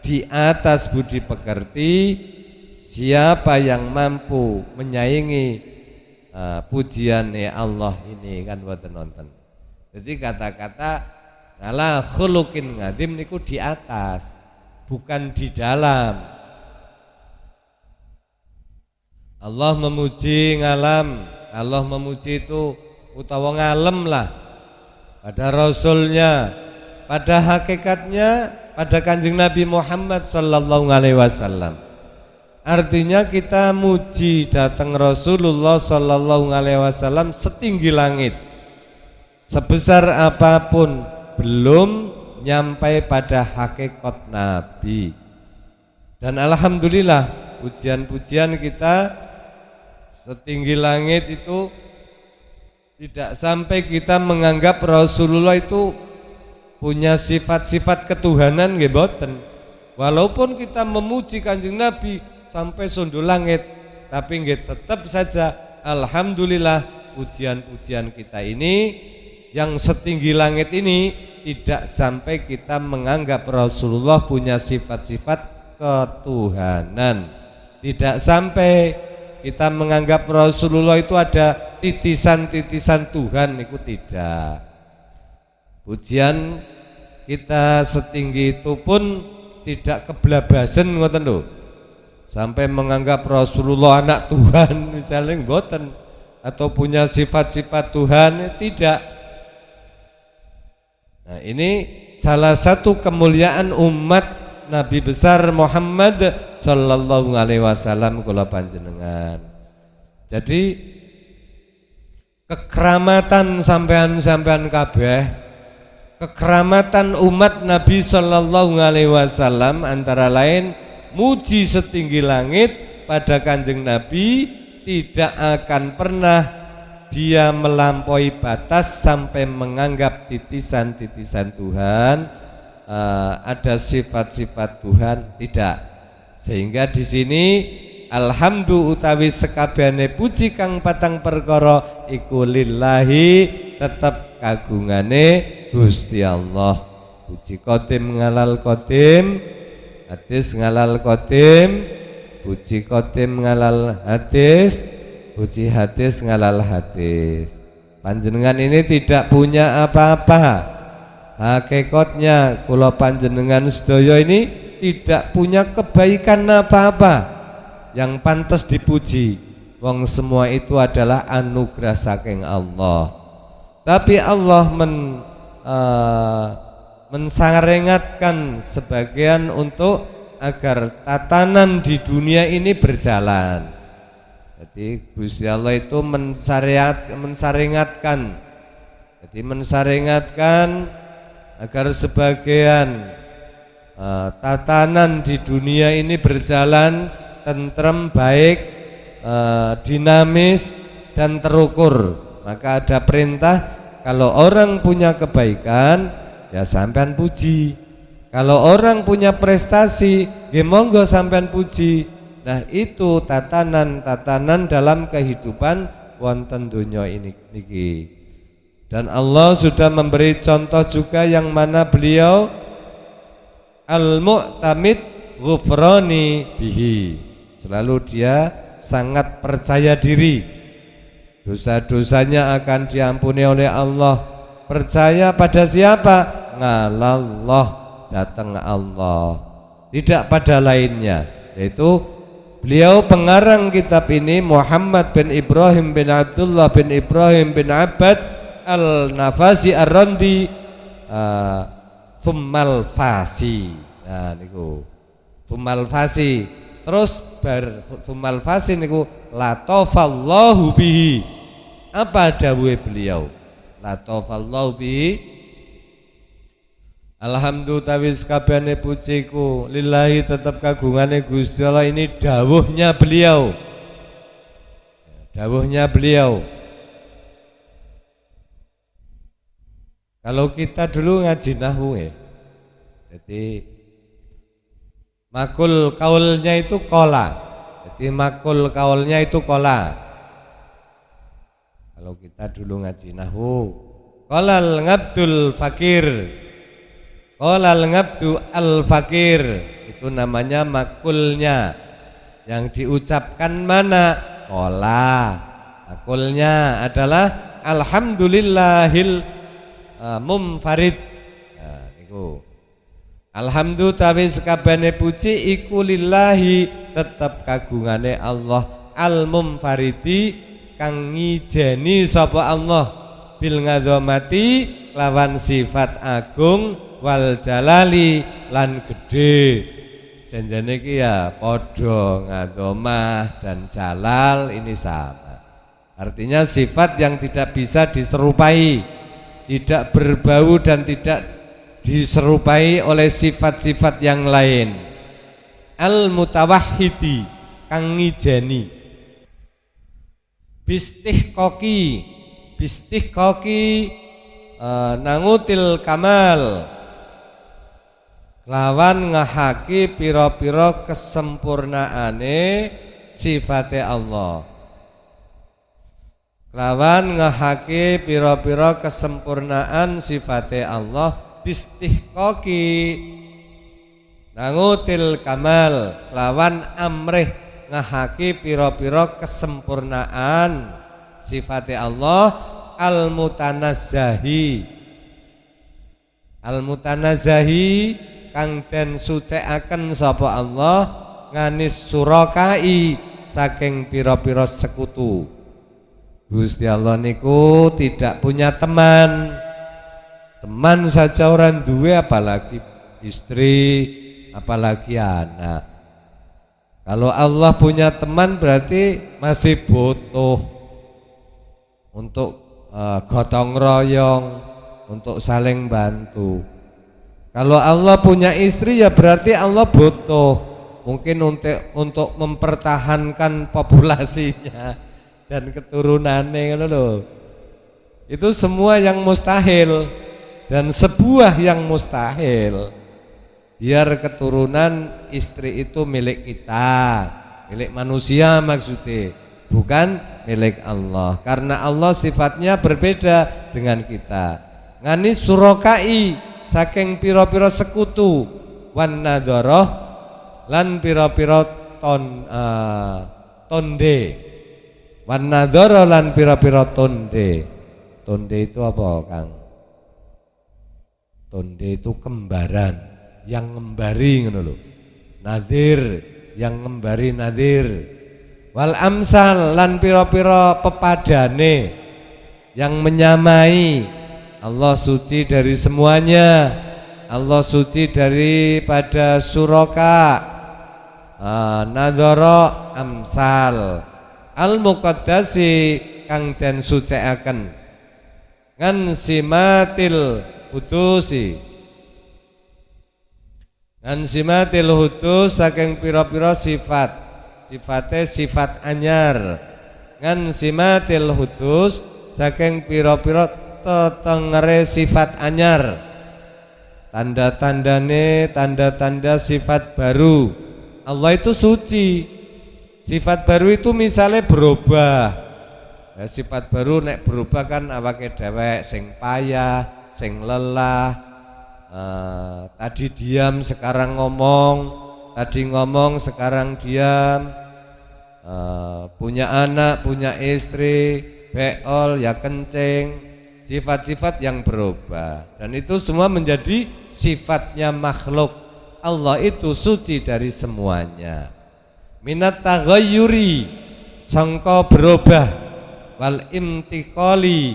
[SPEAKER 1] di atas budi pekerti, siapa yang mampu menyaingi pujian Allah ini kan boten nonton. Jadi kata-kata ala khuluqin ngadim niku di atas, bukan di dalam. Allah memuji ngalam, Allah memuji itu utawa ngalem lah. pada Rasulnya, pada hakikatnya, pada Kanjeng Nabi Muhammad sallallahu alaihi wasallam. Artinya kita muji datang Rasulullah sallallahu alaihi wasallam setinggi langit, sebesar apapun belum nyampai pada hakikat Nabi. Dan alhamdulillah pujian-pujian kita setinggi langit itu tidak sampai kita menganggap Rasulullah itu punya sifat-sifat ketuhanan nggih boten. Walaupun kita memuji Kanjeng Nabi sampai sundul langit, tapi nggih tetap saja alhamdulillah pujian-pujian kita ini yang setinggi langit ini tidak sampai kita menganggap Rasulullah punya sifat-sifat ketuhanan. Tidak sampai kita menganggap Rasulullah itu ada titisan-titisan Tuhan, itu tidak. Pujian kita setinggi itu pun tidak keblabasan ngoten lho. Sampai menganggap Rasulullah anak Tuhan misalnya mboten, atau punya sifat-sifat Tuhan, tidak. Nah, ini salah satu kemuliaan umat Nabi besar Muhammad sallallahu alaihi wasallam kula panjenengan. Jadi kekeramatan sampean-sampean kabeh, kekeramatan umat Nabi sallallahu alaihi wasallam antara lain muji setinggi langit pada Kanjeng Nabi, tidak akan pernah dia melampaui batas sampai menganggap titisan-titisan Tuhan, ada sifat-sifat Tuhan, tidak. Sehingga di sini alhamdulillah utawi sekabehane puji kang patang perkara iku lillahi, tetep kagungane Gusti Allah. Puji qadim ngalal qadim, hadis ngalal qadim, puji qadim ngalal hadis, puji hadis ngalal hadis. Panjenengan ini tidak punya apa-apa. Hakikatnya kula panjenengan sedaya ini tidak punya kebaikan apa-apa yang pantas dipuji. Wong semua itu adalah anugerah saking Allah. Tapi Allah mensarengatkan sebagian untuk agar tatanan di dunia ini berjalan. Jadi Gusti Allah itu mensarengatkan. Jadi mensarengatkan agar sebagian tatanan di dunia ini berjalan tentrem, baik, dinamis dan terukur. Maka ada perintah, kalau orang punya kebaikan ya sampean puji, kalau orang punya prestasi ya monggo sampean puji. Nah, itu tatanan-tatanan dalam kehidupan wonten donya ini niki. Dan Allah sudah memberi contoh juga yang mana beliau al-mu'tamid ghufrani bihi, selalu dia sangat percaya diri dosa-dosanya akan diampuni oleh Allah. Percaya pada siapa? Ngalallah, datang Allah, tidak pada lainnya. Yaitu beliau pengarang kitab ini Muhammad bin Ibrahim bin Abdullah bin Ibrahim bin Abbad Al-Nafasi Ar-Randi Thummal Fasi. Nah niku Thummal Fasi. Terus Thummal Fasi niku latafallahu bihi. Apa dawuhe beliau? Latafallahu bihi. Alhamdulillah tawis kabehane pujiku lillahi, tetap kagungane Gusti Allah. Ini dawuhnya beliau. Dawuhnya beliau. Kalau kita dulu ngaji nahwu ya, jadi makul kaulnya itu kola, jadi makul kaulnya itu kola. Kalau kita dulu ngaji nahwu, kolal ngabdul fakir, kolal ngabdu al fakir, itu namanya makulnya. Yang diucapkan mana? Kola. Makulnya adalah alhamdulillahil mumfarid. Nah, niku. Alhamdulillah tawi sekabehane puji iku lillahi, tetep kagungane Allah al mumfaridi kang ngijeni sapa Allah bil ngadzamati lawan sifat agung wal jalali lan gede. Janjane iki ya padha ngadomah dan jalal ini sama. Artinya sifat yang tidak bisa diserupai, tidak berbau dan tidak diserupai oleh sifat-sifat yang lain. Al mutawahhidi kang ngijeni. Bistihqaqi nangutil kamal lawan ngahaki pira-pira kesempurnaane sifate Allah. Lawan ngahaki pira-pira kesempurnaan sifate Allah bistihqaqi nangutil kamal lawan amrih ngahaki pira-pira kesempurnaan sifate Allah al-mutanazzahi kang den sucikaken sapa Allah nganis surakai saking pira-pira sekutu. Gusti Allah niku tidak punya teman saja orang duwe, apalagi istri, apalagi anak. Kalau Allah punya teman berarti masih butuh untuk gotong royong, untuk saling bantu. Kalau Allah punya istri ya berarti Allah butuh mungkin untuk mempertahankan populasinya dan keturunannya, loh. Itu semua yang mustahil dan sebuah yang mustahil. Biar keturunan istri itu milik kita, milik manusia maksudnya, bukan milik Allah. Karena Allah sifatnya berbeda dengan kita. Nganis surakai saking pira-pira sekutu, wan nadharah lan pira-pira tonde. Wan nadharah lan pira-pira tonde. Tonde itu apa, Kang? Tonde itu kembaran, yang ngembari ngono lho. Nazir, yang ngembari nazir. Wal amsal lan pira-pira pepadane yang menyamai. Allah suci dari semuanya. Allah suci daripada suraka. Nadhara amsal. Al muqaddasi kang den sucikaken. Ngan simatil hudusi. Ngan simatil hudus saking pira-pira sifat. Sifate sifat anyar. Ngan simatil hudus saking pira-pira tetengere sifat anyar. Tanda-tandane tanda-tanda sifat baru. Allah itu suci. Sifat baru itu misalnya berubah. Ya, sifat baru nek berubah kan awake dhewek sing payah, sing lelah. Tadi diam sekarang ngomong, tadi ngomong sekarang diam. Punya anak, punya istri, beol ya kencing. Sifat-sifat yang berubah, dan itu semua menjadi sifatnya makhluk. Allah itu suci dari semuanya. Minat taghayyuri sangka berubah, wal imtiqali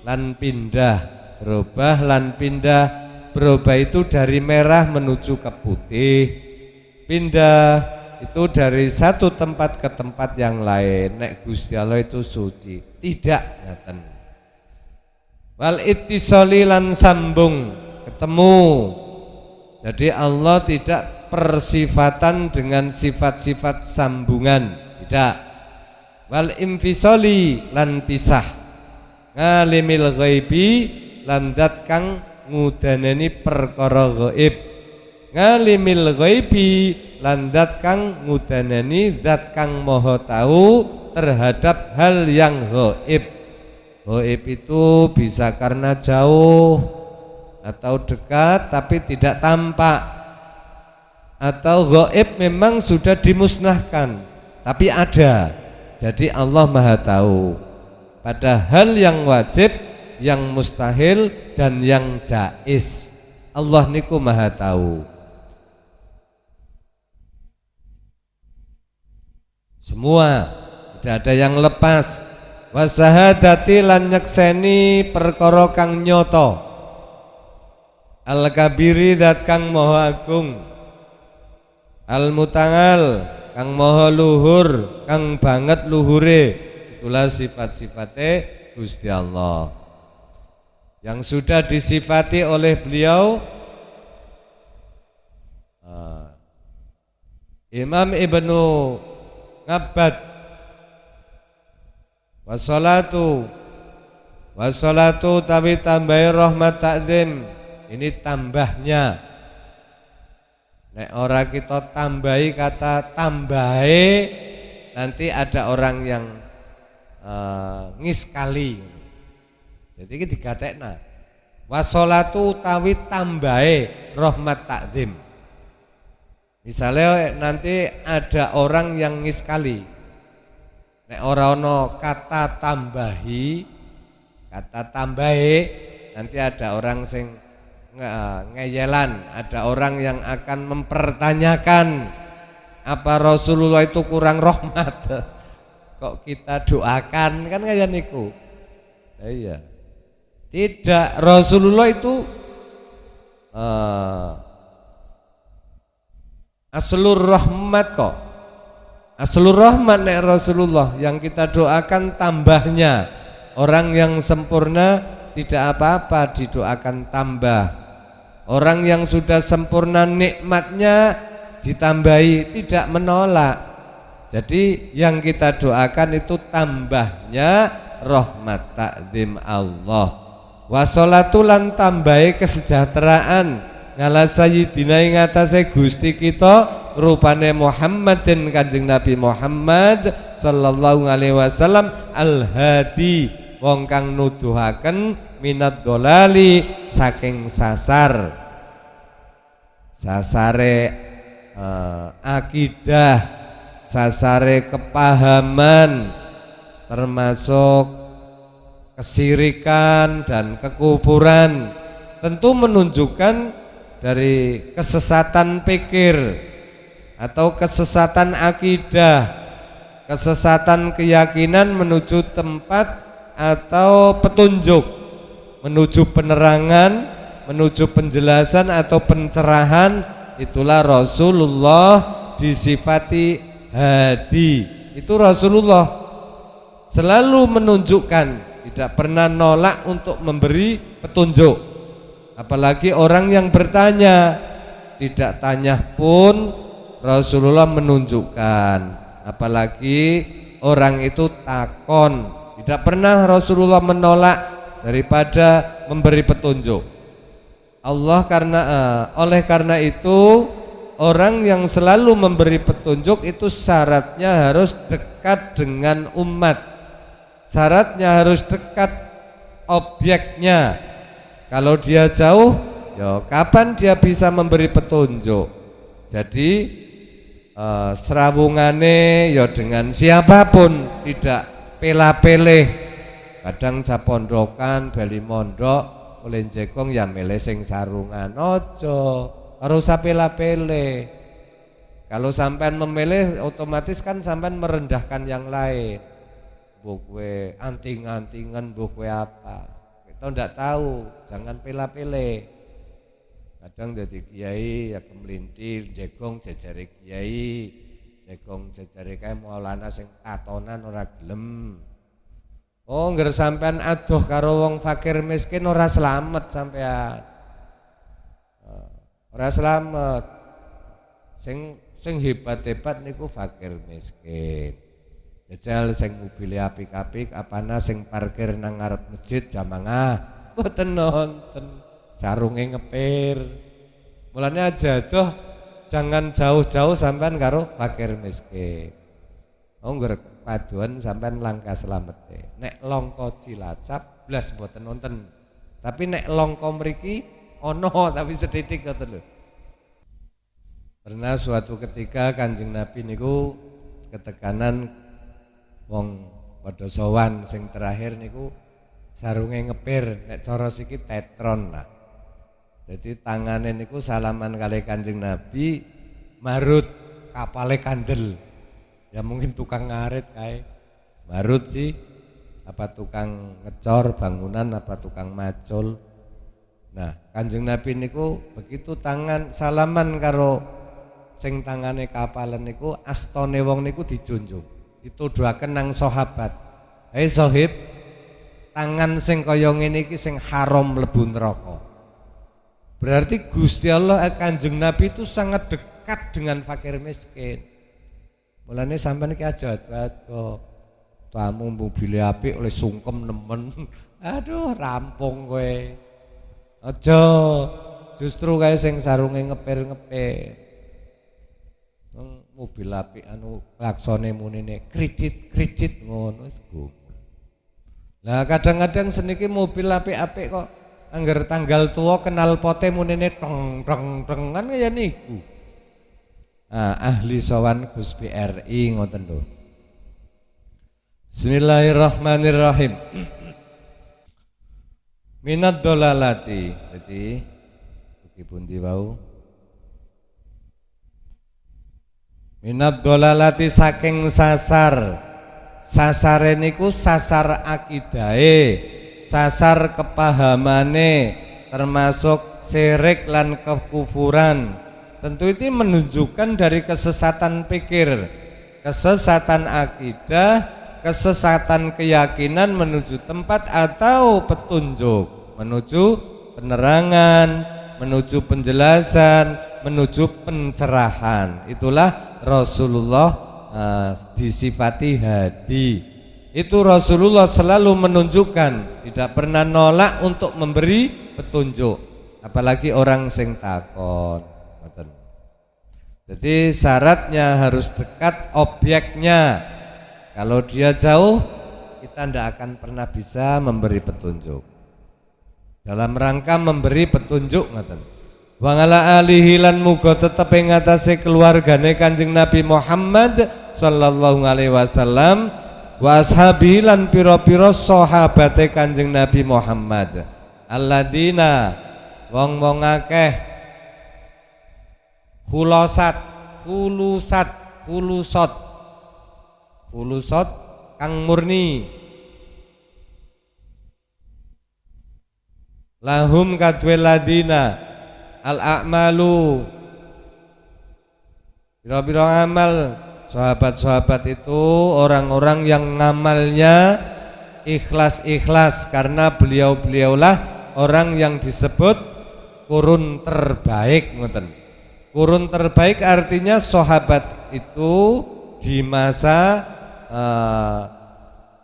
[SPEAKER 1] lan pindah. Berubah lan pindah. Berubah itu dari merah menuju ke putih. Pindah itu dari satu tempat ke tempat yang lain. Nek Gusti Allah itu suci. Tidak ngaten. Wal ittisali lan sambung, ketemu. Jadi Allah tidak persifatan dengan sifat-sifat sambungan, tidak. Wal infisali lan pisah. Ngalimil ghaibi lan dat kang ngudaneni perkara ghaib. Ngalimil ghaibi lan dat kang ngudaneni zat kang maha tahu terhadap hal yang ghaib. Ghaib itu bisa karena jauh atau dekat tapi tidak tampak, atau ghaib memang sudah dimusnahkan tapi ada. Jadi Allah Maha tahu pada hal yang wajib, yang mustahil dan yang jaiz. Allah niku Maha tahu. Semua, tidak ada yang lepas. Wasahadati lan nyekseni perkara kang nyata. Al-kabiri dat kang maha agung. Al-mutangal kang maha luhur, kang banget luhure. Itulah sifat-sifatnya Gusti Allah yang sudah disifati oleh beliau. Imam Ibnu Ngabbad, wassalatu tawi tambahi rahmat takzim. Ini tambahnya. Nek ora kita tambahi kata tambahi, nanti ada orang yang ngiskali. Jadi ini digatekna. Wassalatu tawi tambahi rahmat takzim. Misalnya nanti ada orang yang ngiskali. Nek ora ono kata tambahi, nanti ada orang sing ngeyelan, ada orang yang akan mempertanyakan apa Rasulullah itu kurang rahmat. Kok kita doakan kan kayak niku. Iya. Tidak, Rasulullah itu aslur rahmat kok. Aslur rahmat nek Rasulullah, yang kita doakan tambahnya. Orang yang sempurna tidak apa-apa didoakan tambah. Orang yang sudah sempurna nikmatnya ditambahi, tidak menolak. Jadi yang kita doakan itu tambahnya rahmat takzim Allah. Wassalatu lan tambahi kesejahteraan ngala sayyidina ing atase Gusti kita rupane Muhammadin Kanjeng Nabi Muhammad sallallahu alaihi wasallam al-hadi wong kang nuduhaken minad dolali saking sasare akidah, sasare kepahaman, termasuk kesirikan dan kekufuran. Tentu menunjukkan dari kesesatan pikir atau kesesatan akidah, kesesatan keyakinan menuju tempat atau petunjuk, menuju penerangan, menuju penjelasan atau pencerahan. Itulah Rasulullah disifati hadi. Itu Rasulullah selalu menunjukkan, tidak pernah nolak untuk memberi petunjuk. Apalagi orang yang bertanya, tidak tanya pun Rasulullah menunjukkan. Apalagi orang itu takon, tidak pernah Rasulullah menolak daripada memberi petunjuk. Oleh karena itu orang yang selalu memberi petunjuk itu syaratnya harus dekat dengan umat. Syaratnya harus dekat objeknya. Kalau dia jauh, ya kapan dia bisa memberi petunjuk? Jadi serawungane ya dengan siapapun, tidak pela-peleh. Kadang capondokan, beli mondok, oleh jekong ya milih sing sarungan. Ojo, harus pela-peleh. Kalau sampean memilih, otomatis kan sampean merendahkan yang lain. Bukwe anting-antingan, bukwe apa? Kita ndak tahu, jangan pela-pele. Kadang jadi kiai ya kemelintir, jegong jejare kiai, jegong jejare kae maulana sing katonan ora gelem. Oh, ngger sampean adoh karo wong fakir miskin ora slamet sampean. Ora slamet. Sing hebat-hebat niku fakir miskin. Jajal sing mobile apik-apik, apana sing parkir nang ngarep masjid jamangah. Mboten nonton, sarunge ngepir. Mulane aja tuh jangan jauh-jauh sampean karo fakir miskin. Ngger paduan sampean langka slamete. Nek longko Cilacap blas mboten nonton. Tapi nek longko mriki ono tapi sedidik ngoten lho. Pernah suatu ketika Kanjeng Nabi niku ketekanan wong padha sowan sing terakhir niku sarunge ngepir, nek cara siki tetron lah. Jadi tangane niku salaman kali Kanjeng Nabi, marut kapale kandel. Ya mungkin tukang ngarit kae. Marut sih apa tukang ngecor bangunan, apa tukang macul. Nah, Kanjeng Nabi niku begitu tangan salaman karo sing tangane kapalan niku astone wong niku dijunjung, dituduhaken nang sahabat. Hei sohib, tangan sing kaya ngene iki sing haram mlebu neraka. Berarti Gusti Allah Kanjeng Nabi itu sangat dekat dengan fakir miskin. Mulane sampean iki aja ado-ado. Tamu mobil apik oleh sungkem nemen. Aduh, rampung kowe. Aja, justru kae sing sarunge ngepir-ngepir. Mobil apik anu klaksone munine kredit ngono wis go. Lah kadang-kadang seniki mobil apik-apik kok angger tanggal tua kenal pote munine tong tong tong kan kaya niku. Ahli sowan Gus BRI ngoten lho. Bismillahirrahmanirrahim. Minad dolalati, jadi iki pundi wau? Minad dolalati saking sasar. Sasare niku sasar akidahe, sasar kepahamane, termasuk syirik lan kekufuran. Tentu itu menunjukkan dari kesesatan pikir, kesesatan akidah, kesesatan keyakinan menuju tempat atau petunjuk, menuju penerangan, menuju penjelasan, menuju pencerahan. Itulah Rasulullah disifati hadi. Itu Rasulullah selalu menunjukkan, tidak pernah nolak untuk memberi petunjuk, apalagi orang sing takon. Jadi syaratnya harus dekat objeknya. Kalau dia jauh, kita tidak akan pernah bisa memberi petunjuk. Dalam rangka memberi petunjuk ngaten. Wa ala alihi lan muga tetep ing ngatasé keluargane Kanjeng Nabi Muhammad sallallahu alaihi wasallam wa ashabihi lan pira-pira sahabate Kanjeng Nabi Muhammad. Alladzina wong-wong akeh Kulusot kang murni lahum kadwe ladina al-a'malu biro-biro amal. Sahabat-sahabat itu orang-orang yang ngamalnya ikhlas-ikhlas, karena beliau-beliaulah orang yang disebut kurun terbaik. Kurun terbaik artinya sahabat itu di masa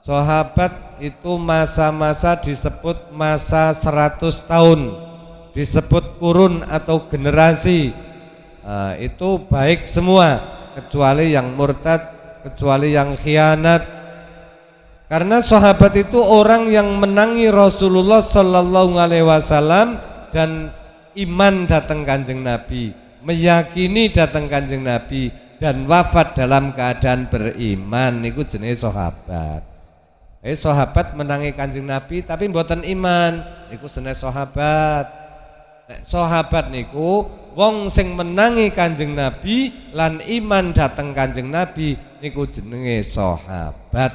[SPEAKER 1] sahabat itu masa-masa disebut masa 100 tahun, disebut kurun atau generasi. Itu baik semua, kecuali yang murtad, kecuali yang khianat. Karena sahabat itu orang yang menangi Rasulullah sallallahu alaihi wasallam dan iman datang Kanjeng Nabi, meyakini datang Kanjeng Nabi, dan wafat dalam keadaan beriman. Niku jenis sahabat. Sahabat menangi Kanjeng Nabi tapi mboten iman, niku jenis sahabat. Sahabat niku wong sing menangi Kanjeng Nabi lan iman dateng Kanjeng Nabi, niku jenenge sahabat.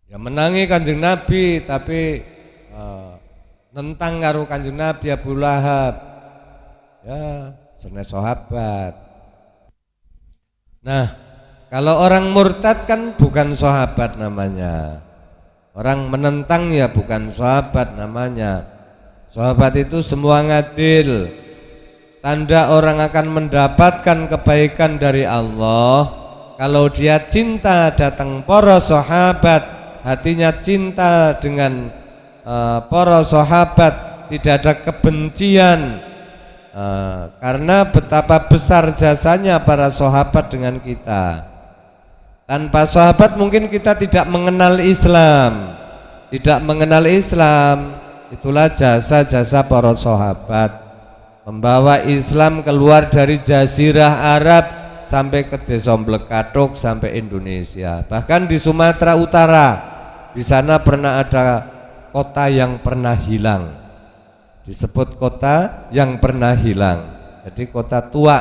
[SPEAKER 1] Ya menangi Kanjeng Nabi tapi nentang karo Kanjeng Nabi Abu Lahab, ya jenis sahabat. Nah, kalau orang murtad kan bukan sahabat namanya. Orang menentang ya bukan sahabat namanya. Sahabat itu semua ngadil. Tanda orang akan mendapatkan kebaikan dari Allah kalau dia cinta datang para sahabat, hatinya cinta dengan para sahabat, tidak ada kebencian. Karena betapa besar jasanya para sahabat dengan kita. Tanpa sahabat mungkin kita tidak mengenal Islam. Tidak mengenal Islam, itulah jasa-jasa para sahabat. Membawa Islam keluar dari Jazirah Arab sampai ke Desa Blekatuk sampai Indonesia. Bahkan di Sumatera Utara, di sana pernah ada kota yang pernah hilang. Disebut kota yang pernah hilang. Jadi kota tua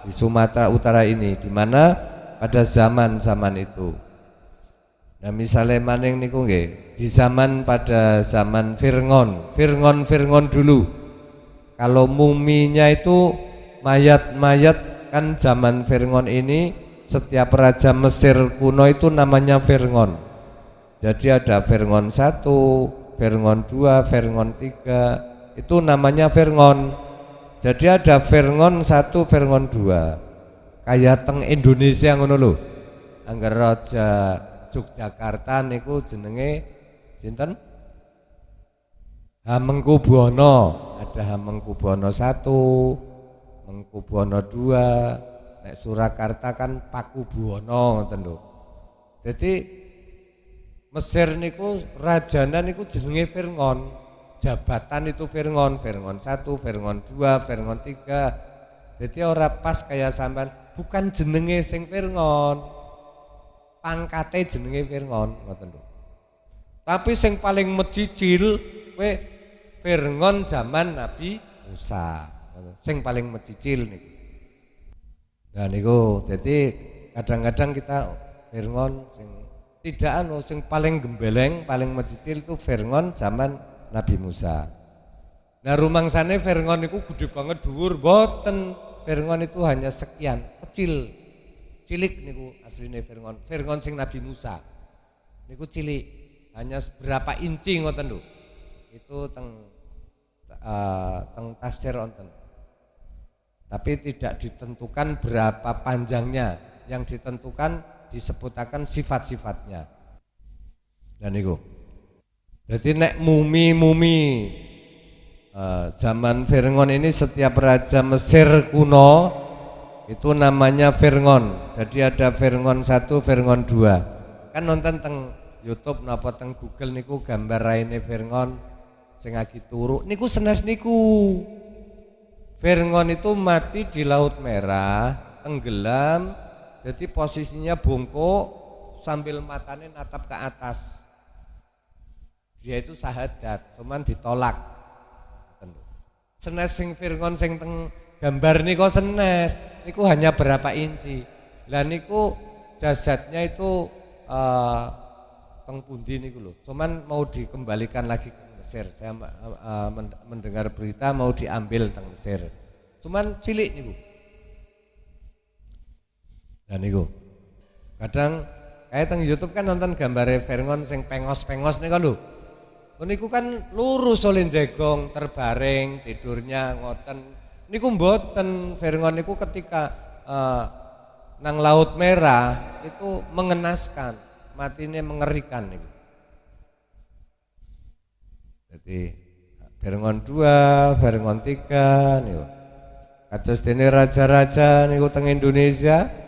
[SPEAKER 1] di Sumatera Utara ini, di mana pada zaman itu Nah misalnya maning niku nggih, di zaman pada zaman Firngon dulu, kalau muminya itu mayat-mayat kan zaman Firngon ini, setiap raja Mesir kuno itu namanya Firngon. Jadi ada Firngon 1, Firngon 2, Firngon 3, itu namanya Firngon. Jadi ada Firngon 1, Firngon 2. Kayak teng Indonesia ngono lho. Angger raja Yogyakarta niku jenenge sinten? Hamengkubuwana. Ada Hamengkubuwana 1, Hamengkubuwana 2. Nek Surakarta kan Pakubuwana ngoten lho. Jadi Mesir niku rajana niku jenenge Firngon. Jabatan itu Firngon 1, Firngon 2, Firngon 3. Jadi ora pas kayak sampean, bukan jenenge sing Firngon. Pangkate jenenge Firngon ngoten lho. Tapi sing paling mecicil kowe Firngon zaman Nabi Musa. Sing paling mecicil niku. Nah niku jadi kadang-kadang kita Firngon sing tidak sing paling gembeleng, paling mecicil itu Firngon zaman Nabi Musa. Nah rumangsane Firngon niku gede banget dhuwur, boten. Firngon itu hanya sekian, kecil. Cilik niku asline Firngon. Firngon sing Nabi Musa. Niku cilik, hanya berapa inci ngoten lho. Itu teng tafsir wonten. Tapi tidak ditentukan berapa panjangnya, yang ditentukan disebutakan sifat-sifatnya. Dan niku. Jadi nek mumi zaman Firngon ini setiap raja Mesir kuno itu namanya Firngon. Jadi ada Firngon 1, Firngon 2. Kan nonton teng YouTube napa teng Google niku gambar raine Firngon sing lagi turu. Niku senes niku. Firngon itu mati di Laut Merah, tenggelam. Jadi posisinya bungkuk sambil matanya natap ke atas. Dia itu syahadat, cuman ditolak. Senes sing Firngon sing teng gambar niku senes, niku hanya berapa inci. Lah niku jasadnya itu teng pundi niku lho. Cuman mau dikembalikan lagi ke Mesir. Saya mendengar berita mau diambil teng Mesir. Cuman cilik niku. Dan niku. Kadang kayak teng YouTube kan nonton gambare Firngon sing pengos-pengos niku lho. Niku kan lurus oleh jegong, terbaring, tidurnya ngoten. Niku mboten, Firngon niku ketika nang Laut Merah itu mengenaskan, matine mengerikan niku. Jadi Firngon 2, Firngon 3 niku. Kados dene raja-raja niku teng Indonesia.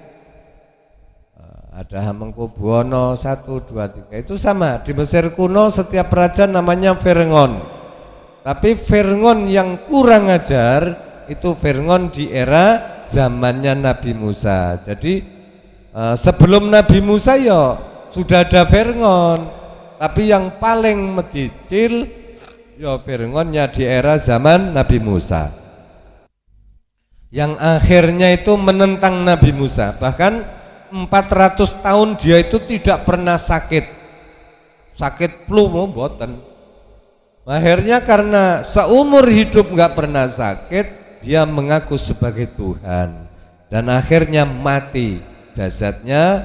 [SPEAKER 1] Ada Hamengkubuwana 1, 2, 3. Itu sama, di Mesir kuno setiap raja namanya Firngon. Tapi Firngon yang kurang ajar itu Firngon di era zamannya Nabi Musa. Jadi sebelum Nabi Musa ya sudah ada Firngon. Tapi yang paling mecicil ya Firngonnya di era zaman Nabi Musa. Yang akhirnya itu menentang Nabi Musa. Bahkan 400 tahun dia itu tidak pernah sakit flu mboten. Akhirnya karena seumur hidup nggak pernah sakit, dia mengaku sebagai Tuhan dan akhirnya mati. Jasadnya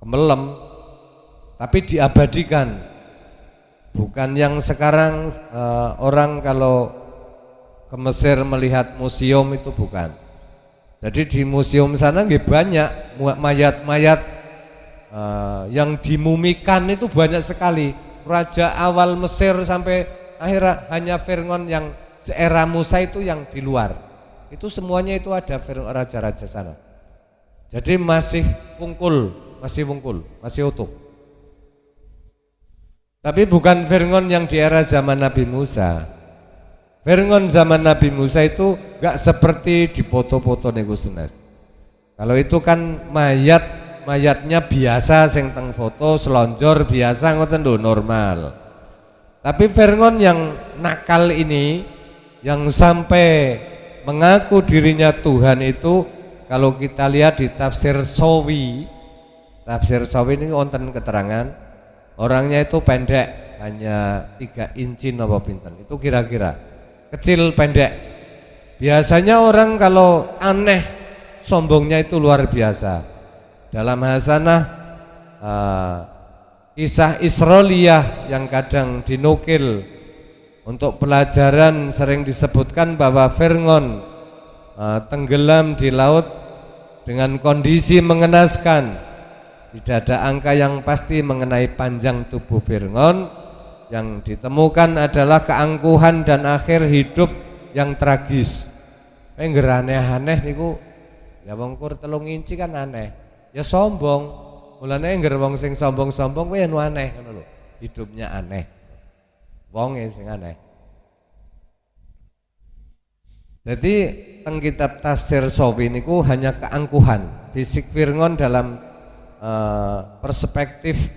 [SPEAKER 1] kemelem, tapi diabadikan. Bukan yang sekarang orang kalau ke Mesir melihat museum itu bukan. Jadi di museum sana nggih banyak mayat-mayat yang dimumikan itu banyak sekali. Raja awal Mesir sampai akhirnya hanya Firngon yang seera Musa itu yang di luar. Itu semuanya itu ada raja-raja sana. Jadi masih wungkul, masih utuh. Tapi bukan Firngon yang di era zaman Nabi Musa. Firngon zaman Nabi Musa itu gak seperti di foto-foto niku senes. Kalau itu kan mayatnya biasa sing teng foto selonjor biasa ngoten lho normal. Tapi Firngon yang nakal ini yang sampai mengaku dirinya Tuhan itu kalau kita lihat di tafsir Sawi ini wonten keterangan orangnya itu pendek, hanya 3 inci napa pinten. Itu kira-kira kecil pendek. Biasanya orang kalau aneh sombongnya itu luar biasa. Dalam hasanah kisah Israiliyah yang kadang dinukil untuk pelajaran sering disebutkan bahwa Fir'aun tenggelam di laut dengan kondisi mengenaskan. Tidak ada angka yang pasti mengenai panjang tubuh Fir'aun. Yang ditemukan adalah keangkuhan dan akhir hidup yang tragis. Engger aneh-aneh niku ya wong kur 3 inci kan aneh. Ya sombong. Mulane engger wong sing sombong-sombong kuwi anu aneh ngono lho. Hidupnya aneh. Wonge sing aneh. Jadi teng kitab tafsir Sawi niku hanya keangkuhan. Fisik Fir'aun dalam perspektif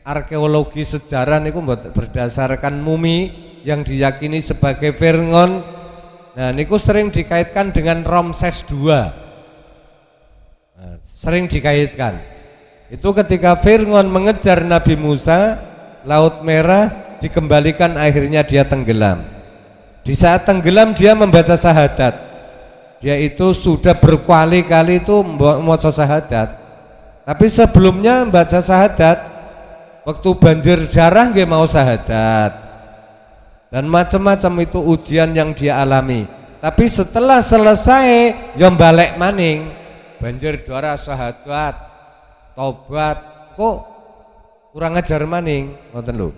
[SPEAKER 1] arkeologi sejarah niku berdasarkan mumi yang diyakini sebagai Fir'aun. Nah niku sering dikaitkan dengan Ramses II. Sering dikaitkan. Itu ketika Fir'aun mengejar Nabi Musa, Laut Merah dikembalikan, akhirnya dia tenggelam. Di saat tenggelam dia membaca syahadat. Dia itu sudah berkali-kali itu membaca syahadat. Tapi sebelumnya membaca syahadat, waktu banjir darah nggih mau syahadat. Dan macam-macam itu ujian yang dia alami. Tapi setelah selesai ya balik maning. Banjir darah syahadat, tobat, kok kurang ajar maning, ngoten lho.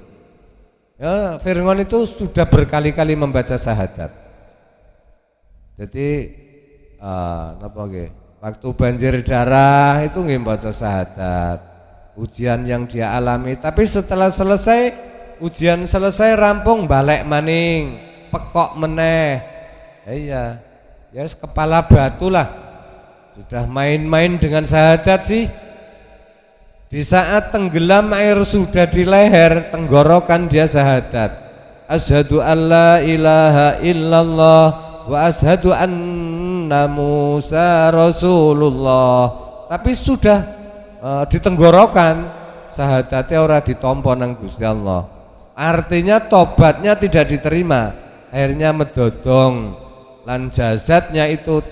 [SPEAKER 1] Ya, Fir'aun itu sudah berkali-kali membaca syahadat. Jadi napa nggih? Waktu banjir darah itu nggih baca syahadat. Ujian yang dia alami, tapi setelah selesai ujian selesai rampung balik maning, pekok meneh. Iya. Ya kepala batu lah. Sudah main-main dengan syahadat sih. Di saat tenggelam air sudah di leher, tenggorokan dia syahadat. Asyhadu alla ilaha illallah wa asyhadu anna Musa Rasulullah. Tapi sudah di tenggorokan, syahadatnya ora ditampa nang Gusti Allah. Artinya tobatnya tidak diterima, akhirnya medodong. Lan jasadnya itu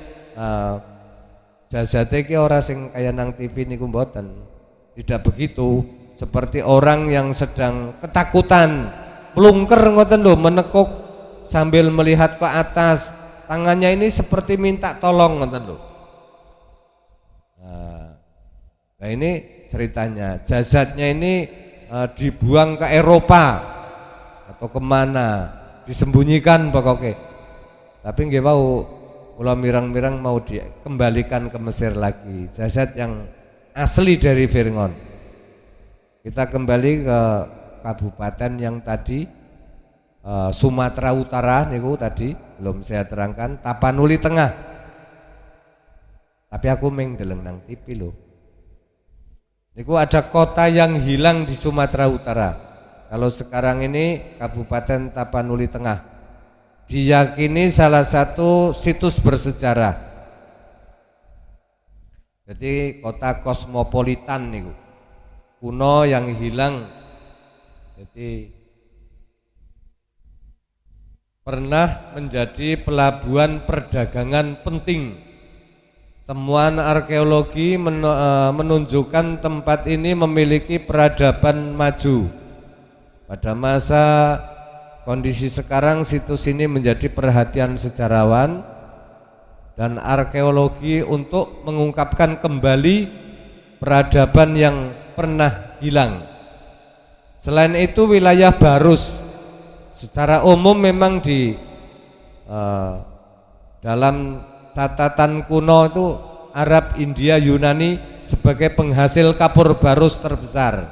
[SPEAKER 1] jasadnya iki ora sing kaya nang TV niku mboten. Tidak begitu, seperti orang yang sedang ketakutan, melungker ngoten lho, menekuk sambil melihat ke atas, tangannya ini seperti minta tolong ngoten lho. Nah ini ceritanya, jasadnya ini dibuang ke Eropa atau kemana, disembunyikan pokoknya. Tapi nggih wau kula mirang-mirang mau dikembalikan ke Mesir lagi, jasad yang asli dari Fir'aun. Kita kembali ke kabupaten yang tadi Sumatera Utara niku tadi belum saya terangkan, Tapanuli Tengah. Tapi aku meng deleng nang TV lho. Niku ada kota yang hilang di Sumatera Utara. Kalau sekarang ini Kabupaten Tapanuli Tengah. Diyakini salah satu situs bersejarah. Jadi kota kosmopolitan niku, kuno yang hilang. Jadi pernah menjadi pelabuhan perdagangan penting. Temuan arkeologi menunjukkan tempat ini memiliki peradaban maju. Pada masa kondisi sekarang situs ini menjadi perhatian sejarawan dan arkeologi untuk mengungkapkan kembali peradaban yang pernah hilang. Selain itu wilayah Barus secara umum memang di dalam catatan kuno itu Arab, India, Yunani sebagai penghasil kapur barus terbesar.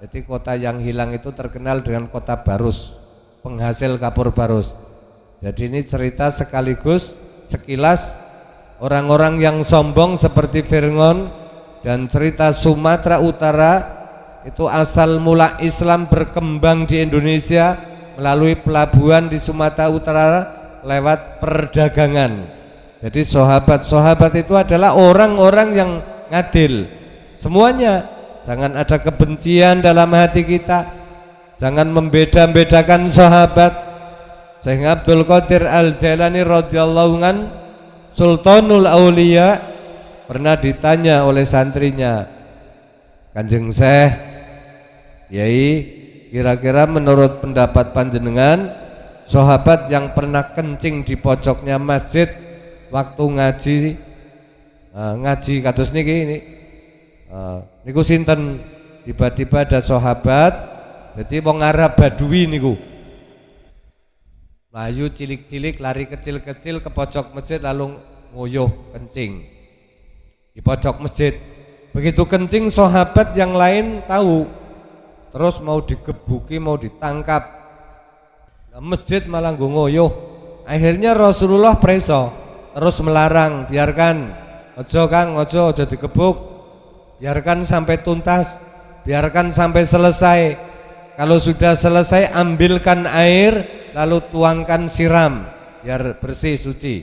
[SPEAKER 1] Jadi kota yang hilang itu terkenal dengan kota Barus, penghasil kapur barus. Jadi ini cerita sekaligus sekilas orang-orang yang sombong seperti Fir'aun, dan cerita Sumatera Utara itu asal mula Islam berkembang di Indonesia melalui pelabuhan di Sumatera Utara lewat perdagangan. Jadi sahabat itu adalah orang-orang yang ngadil semuanya. Jangan ada kebencian dalam hati kita, jangan membeda-bedakan sahabat. Syekh Abdul Qadir Al-Jailani radhiyallahu an, Sultanul Aulia, pernah ditanya oleh santrinya, Kanjeng Syekh, Yai, kira-kira menurut pendapat panjenengan, sahabat yang pernah kencing di pojoknya masjid waktu ngaji kados niki ini, niku sinten? Tiba-tiba ada sahabat, jadi wong Arab Badui niku, melayu cilik-cilik, lari kecil-kecil ke pojok masjid lalu nguyuh kencing di pojok masjid. Begitu kencing sahabat yang lain tahu, terus mau digebuki, mau ditangkap. Nah, masjid malah nguyuh. Akhirnya Rasulullah preso terus melarang, biarkan, ojo Kang, ojo digebuk, biarkan sampai tuntas, biarkan sampai selesai. Kalau sudah selesai ambilkan air, lalu tuangkan siram biar bersih suci.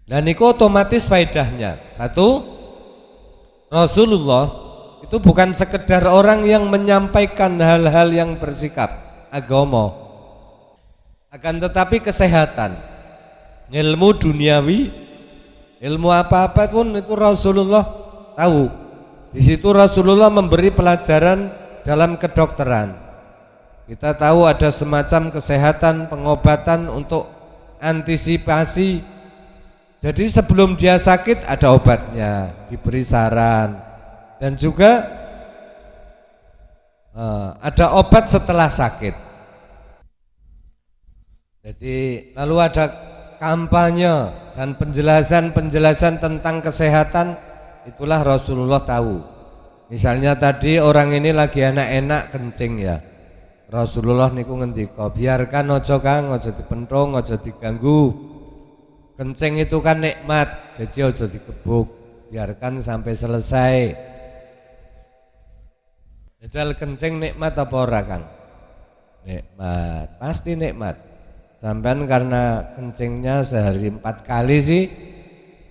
[SPEAKER 1] Dan itu otomatis faedahnya. Satu, Rasulullah itu bukan sekedar orang yang menyampaikan hal-hal yang bersikap agama, akan tetapi kesehatan, ilmu duniawi, ilmu apa-apa pun itu Rasulullah tahu. Di situ Rasulullah memberi pelajaran dalam kedokteran. Kita tahu ada semacam kesehatan, pengobatan untuk antisipasi. Jadi sebelum dia sakit ada obatnya, diberi saran. Dan juga ada obat setelah sakit. Jadi lalu ada kampanye dan penjelasan tentang kesehatan, itulah Rasulullah tahu. Misalnya tadi orang ini lagi enak-enak kencing ya, Rasulullah niku ngendika, biarkan ojo Kang, ojo dipentung, ojo diganggu. Kencing itu kan nikmat, jadi ojo digebuk, biarkan sampai selesai. Jajal kencing nikmat apa ora Kang? Nikmat, pasti nikmat. Sampean karena kencingnya sehari 4 kali sih,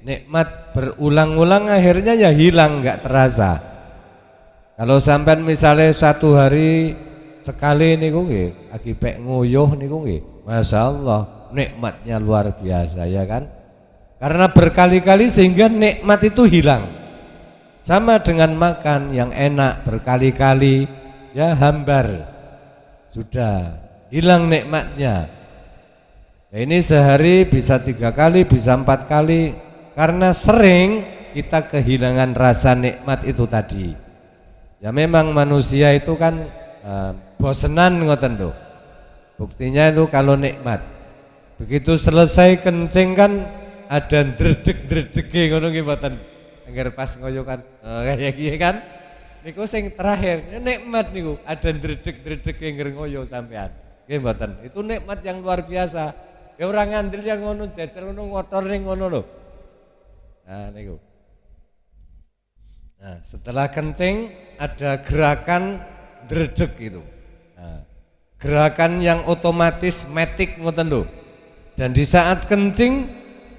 [SPEAKER 1] nikmat berulang-ulang akhirnya ya hilang, nggak terasa. Kalau sampean misalnya 1 hari sekali niku nggih, akibat nguyuh niku nggih, masyaallah nikmatnya luar biasa ya kan? Karena berkali-kali sehingga nikmat itu hilang. Sama dengan makan yang enak berkali-kali ya hambar, sudah hilang nikmatnya. Nah, ini sehari bisa 3 kali, bisa 4 kali, karena sering kita kehilangan rasa nikmat itu tadi. Ya memang manusia itu kan bosenan ngoten lho. Buktinya itu kalau nikmat, begitu selesai kencing kan ada dredeg-dredege ngono nggih mboten. Angger pas ngoyo kan kayak gini kan. Niku sing terakhir, nikmat niku ada dredeg-dredege ngger ngoyo sampean. Nggih mboten. Itu nikmat yang luar biasa. Ya orang ngandel yang ngono jajal ngono ngotor ning ngono lho. Nah niku. Nah, setelah kencing ada gerakan dredeg itu. Nah, gerakan yang otomatis matic ngoten lho. Dan di saat kencing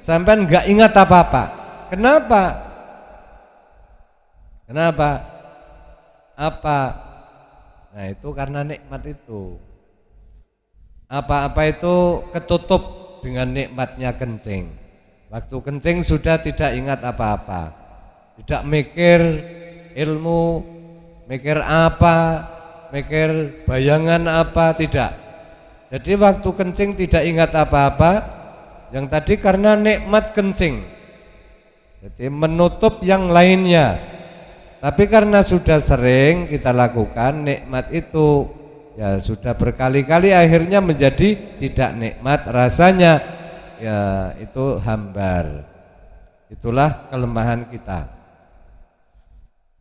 [SPEAKER 1] sampean enggak ingat apa-apa. Kenapa? Kenapa? Apa? Nah, itu karena nikmat itu. Apa-apa itu ketutup dengan nikmatnya kencing. Waktu kencing sudah tidak ingat apa-apa. Tidak mikir ilmu, mikir apa, mikir bayangan apa, tidak. Jadi waktu kencing tidak ingat apa-apa. Yang tadi karena nikmat kencing, jadi menutup yang lainnya. Tapi karena sudah sering kita lakukan, nikmat itu ya sudah berkali-kali akhirnya menjadi tidak nikmat rasanya. Ya itu hambar. Itulah kelemahan kita.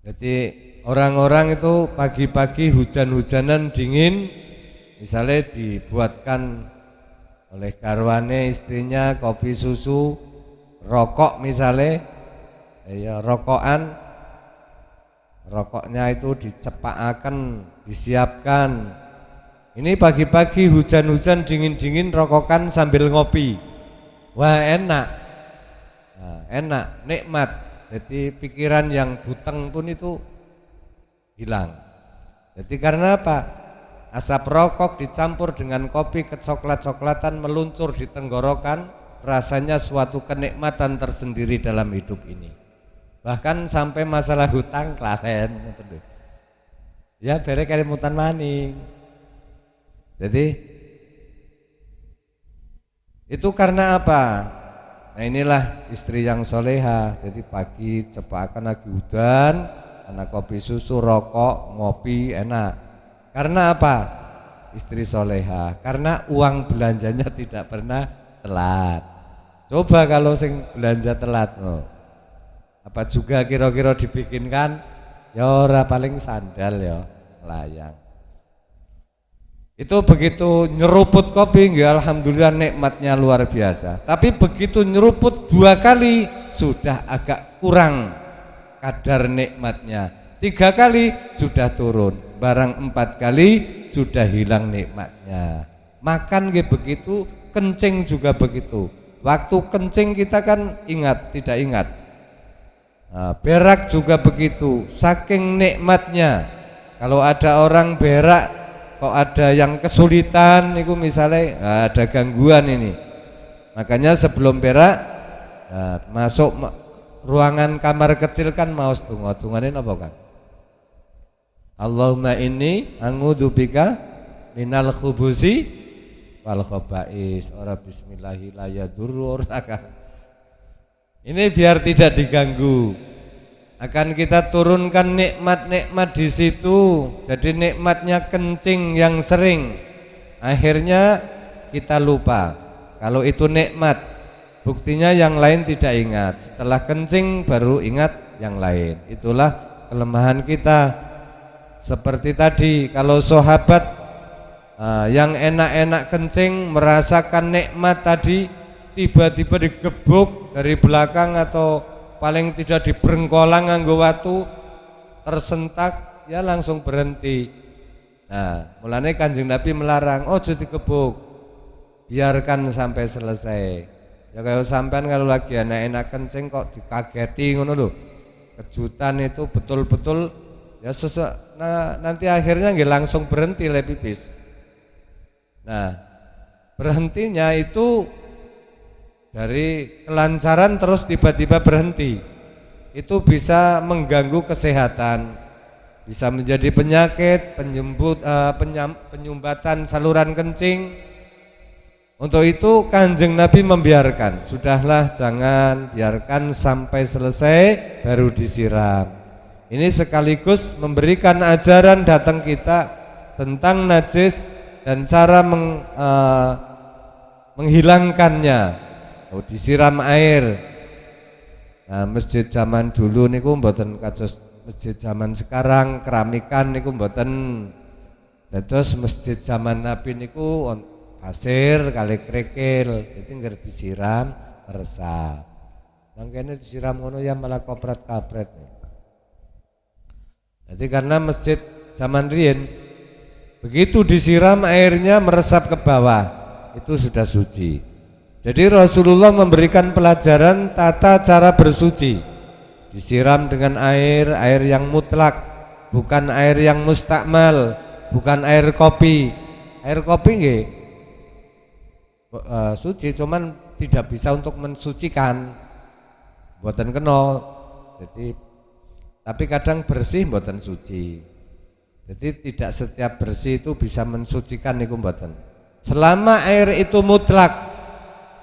[SPEAKER 1] Jadi orang-orang itu pagi-pagi hujan-hujanan dingin, misalnya dibuatkan oleh garwane istrinya kopi susu, rokok misalnya, ya rokoknya itu dicepakaken, disiapkan. Ini pagi-pagi hujan-hujan dingin-dingin rokokan sambil ngopi. Wah enak, nah, enak, nikmat. Jadi pikiran yang buteng pun itu hilang. Jadi karena apa? Asap rokok dicampur dengan kopi kecoklat-coklatan meluncur di tenggorokan, rasanya suatu kenikmatan tersendiri dalam hidup ini. Bahkan sampai masalah hutang klaren. Ya bere kalimutan maning. Jadi itu karena apa? Nah inilah istri yang soleha. Jadi pagi cepakan lagi hujan, anak kopi susu, rokok, ngopi enak. Karena apa? Istri soleha. Karena uang belanjanya tidak pernah telat. Coba kalau sing belanja telat, oh. Apa juga kira-kira dibikinkan? Ya ora paling sandal ya layang. Itu begitu nyeruput kopi, ya alhamdulillah nikmatnya luar biasa. Tapi begitu nyeruput 2 kali sudah agak kurang kadar nikmatnya. 3 kali sudah turun, barang 4 kali sudah hilang nikmatnya. Makan kayak begitu, kencing juga begitu. Waktu kencing kita kan ingat, tidak ingat. Nah, berak juga begitu, saking nikmatnya. Kalau ada orang berak kok ada yang kesulitan itu misalnya ada gangguan ini, makanya sebelum berak masuk ruangan kamar kecil kan mau tunggu-tungguanin apa kan? Allahumma inni a'udzubika minal khubuzi wal khaba'is. Ora bismillahi la yadurru kan. Ini biar tidak diganggu. Akan kita turunkan nikmat-nikmat di situ. Jadi nikmatnya kencing yang sering, akhirnya kita lupa kalau itu nikmat. Buktinya yang lain tidak ingat. Setelah kencing baru ingat yang lain. Itulah kelemahan kita. Seperti tadi, kalau sahabat yang enak-enak kencing merasakan nikmat tadi, tiba-tiba digebuk dari belakang atau paling tidak diberengkolang nganggo watu, tersentak, ya langsung berhenti. Nah, mulanya Kanjeng Nabi melarang, ojo digebuk, biarkan sampai selesai. Ya kayak sampean kalau lagi enak-enak kencing kok dikageti ngono lho. Kejutan itu betul-betul ya nanti akhirnya nggak langsung berhenti le pipis. Nah, berhentinya itu dari kelancaran terus tiba-tiba berhenti, itu bisa mengganggu kesehatan, bisa menjadi penyakit, penyumbatan saluran kencing. Untuk itu Kanjeng Nabi membiarkan, sudahlah jangan, biarkan sampai selesai baru disiram. Ini sekaligus memberikan ajaran datang kita tentang najis dan cara menghilangkannya. Oh, disiram air. Nah, masjid zaman dulu niku mboten kados masjid zaman sekarang, keramikan niku mboten. Dados masjid zaman Nabi niku pasir kali kerikil, jadi nggak disiram meresap. Nang kene disiram ngono ya malah kopret-kapret. Jadi karena masjid zaman riyen begitu disiram airnya meresap ke bawah, itu sudah suci. Jadi Rasulullah memberikan pelajaran tata cara bersuci. Disiram dengan air yang mutlak, bukan air yang mustakmal, bukan air kopi. Air kopi nggih suci, cuman tidak bisa untuk mensucikan. Mboten kena. Jadi tapi kadang bersih mboten suci. Jadi tidak setiap bersih itu bisa mensucikan niku mboten. Selama air itu mutlak,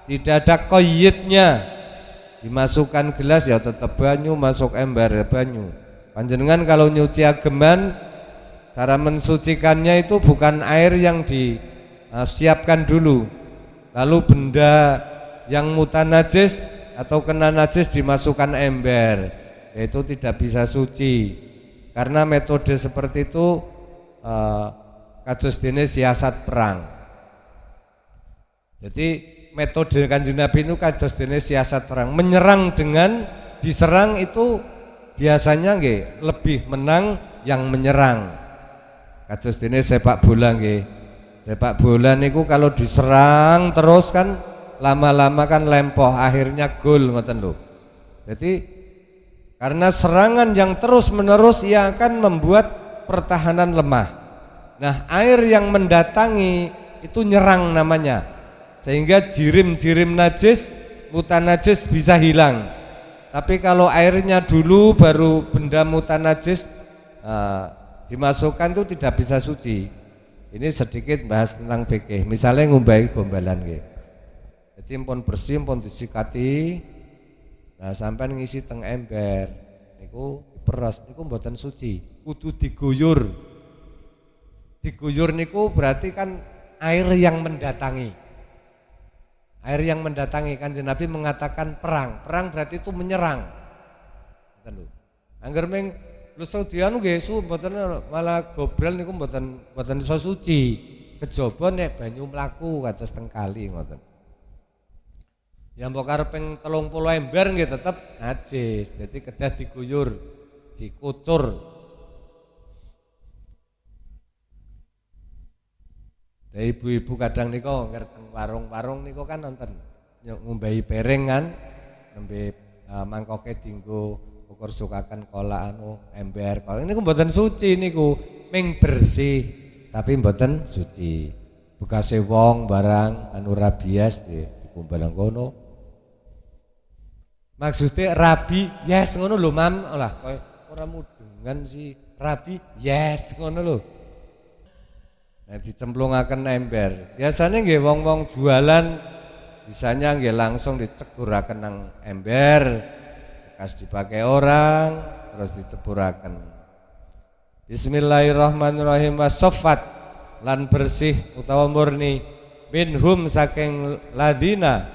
[SPEAKER 1] tidak ada koyitnya, dimasukkan gelas ya tetap banyu, masuk ember ya banyu. Panjenengan kalau nyuci ageman, cara mensucikannya itu bukan air yang disiapkan dulu, lalu benda yang mutan najis atau kena najis dimasukkan ember, itu tidak bisa suci. Karena metode seperti itu kados dene siasat perang. Jadi metode Kanjeng Nabi itu kados dene siasat perang, menyerang dengan diserang itu biasanya nggih lebih menang yang menyerang. Kados dene sepak bola nggih. Sepak bola niku kalau diserang terus kan lama-lama kan lempoh, akhirnya gol ngoten lho. Jadi karena serangan yang terus-menerus ia akan membuat pertahanan lemah. Nah, air yang mendatangi itu nyerang namanya. Sehingga jirim-jirim najis, mutanajis bisa hilang. Tapi kalau airnya dulu baru benda mutanajis dimasukkan itu tidak bisa suci. Ini sedikit bahas tentang fikih. Misalnya ngumbahi gombalan nggih. Jadi pun bersih pun disikati. Nah, sampean ngisi teng ember niku diperes niku mboten suci. Kudu diguyur. Diguyur niku berarti kan air yang mendatangi. Air yang mendatangi, Kanjeng Nabi mengatakan perang. Perang berarti itu menyerang. Angger ming lusuk dianu nggih su mboten malah gobrol niku mboten iso suci. Kejaba nek banyu mlaku kados teng kali ngoten. Ya mbok kareping 30 ember nggih tetep najis. Dadi kedah diguyur, dikucur. Dari ibu-ibu kadang niko ngerteng warung-warung niko kan nonton ngumbahi piring kan, nembe mangkoke dinggo ukur sukakan kola ember. Kalau ini mboten suci niku, ming bersih tapi mboten suci. Bekase wong barang anu rabies dikumpul kono. Maksudnya rabi yes ngono lho Mam, lah koyo ora mudengan si rabi yes ngono lho. Nah, dicemplungaken ember. Biasanya nggih wong-wong jualan bisanya nggih langsung diceguraken nang ember, bekas dipakai orang terus diceburaken. Bismillahirrahmanirrahim. Wasoffat lan bersih utawa murni minhum saking ladina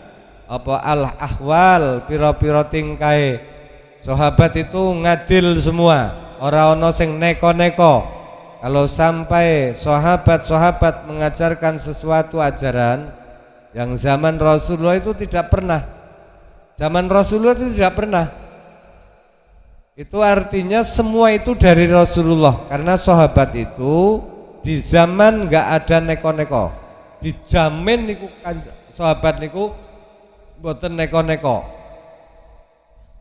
[SPEAKER 1] apa al ahwal pira-pira tingkae sahabat itu ngadil semua, ora ana sing neko-neko. Kalau sampai sahabat-sahabat mengajarkan sesuatu ajaran yang zaman Rasulullah itu tidak pernah. Zaman Rasulullah itu tidak pernah. Itu artinya semua itu dari Rasulullah. Karena sahabat itu di zaman enggak ada neko-neko. Dijamin niku sahabat niku mboten neko-neko.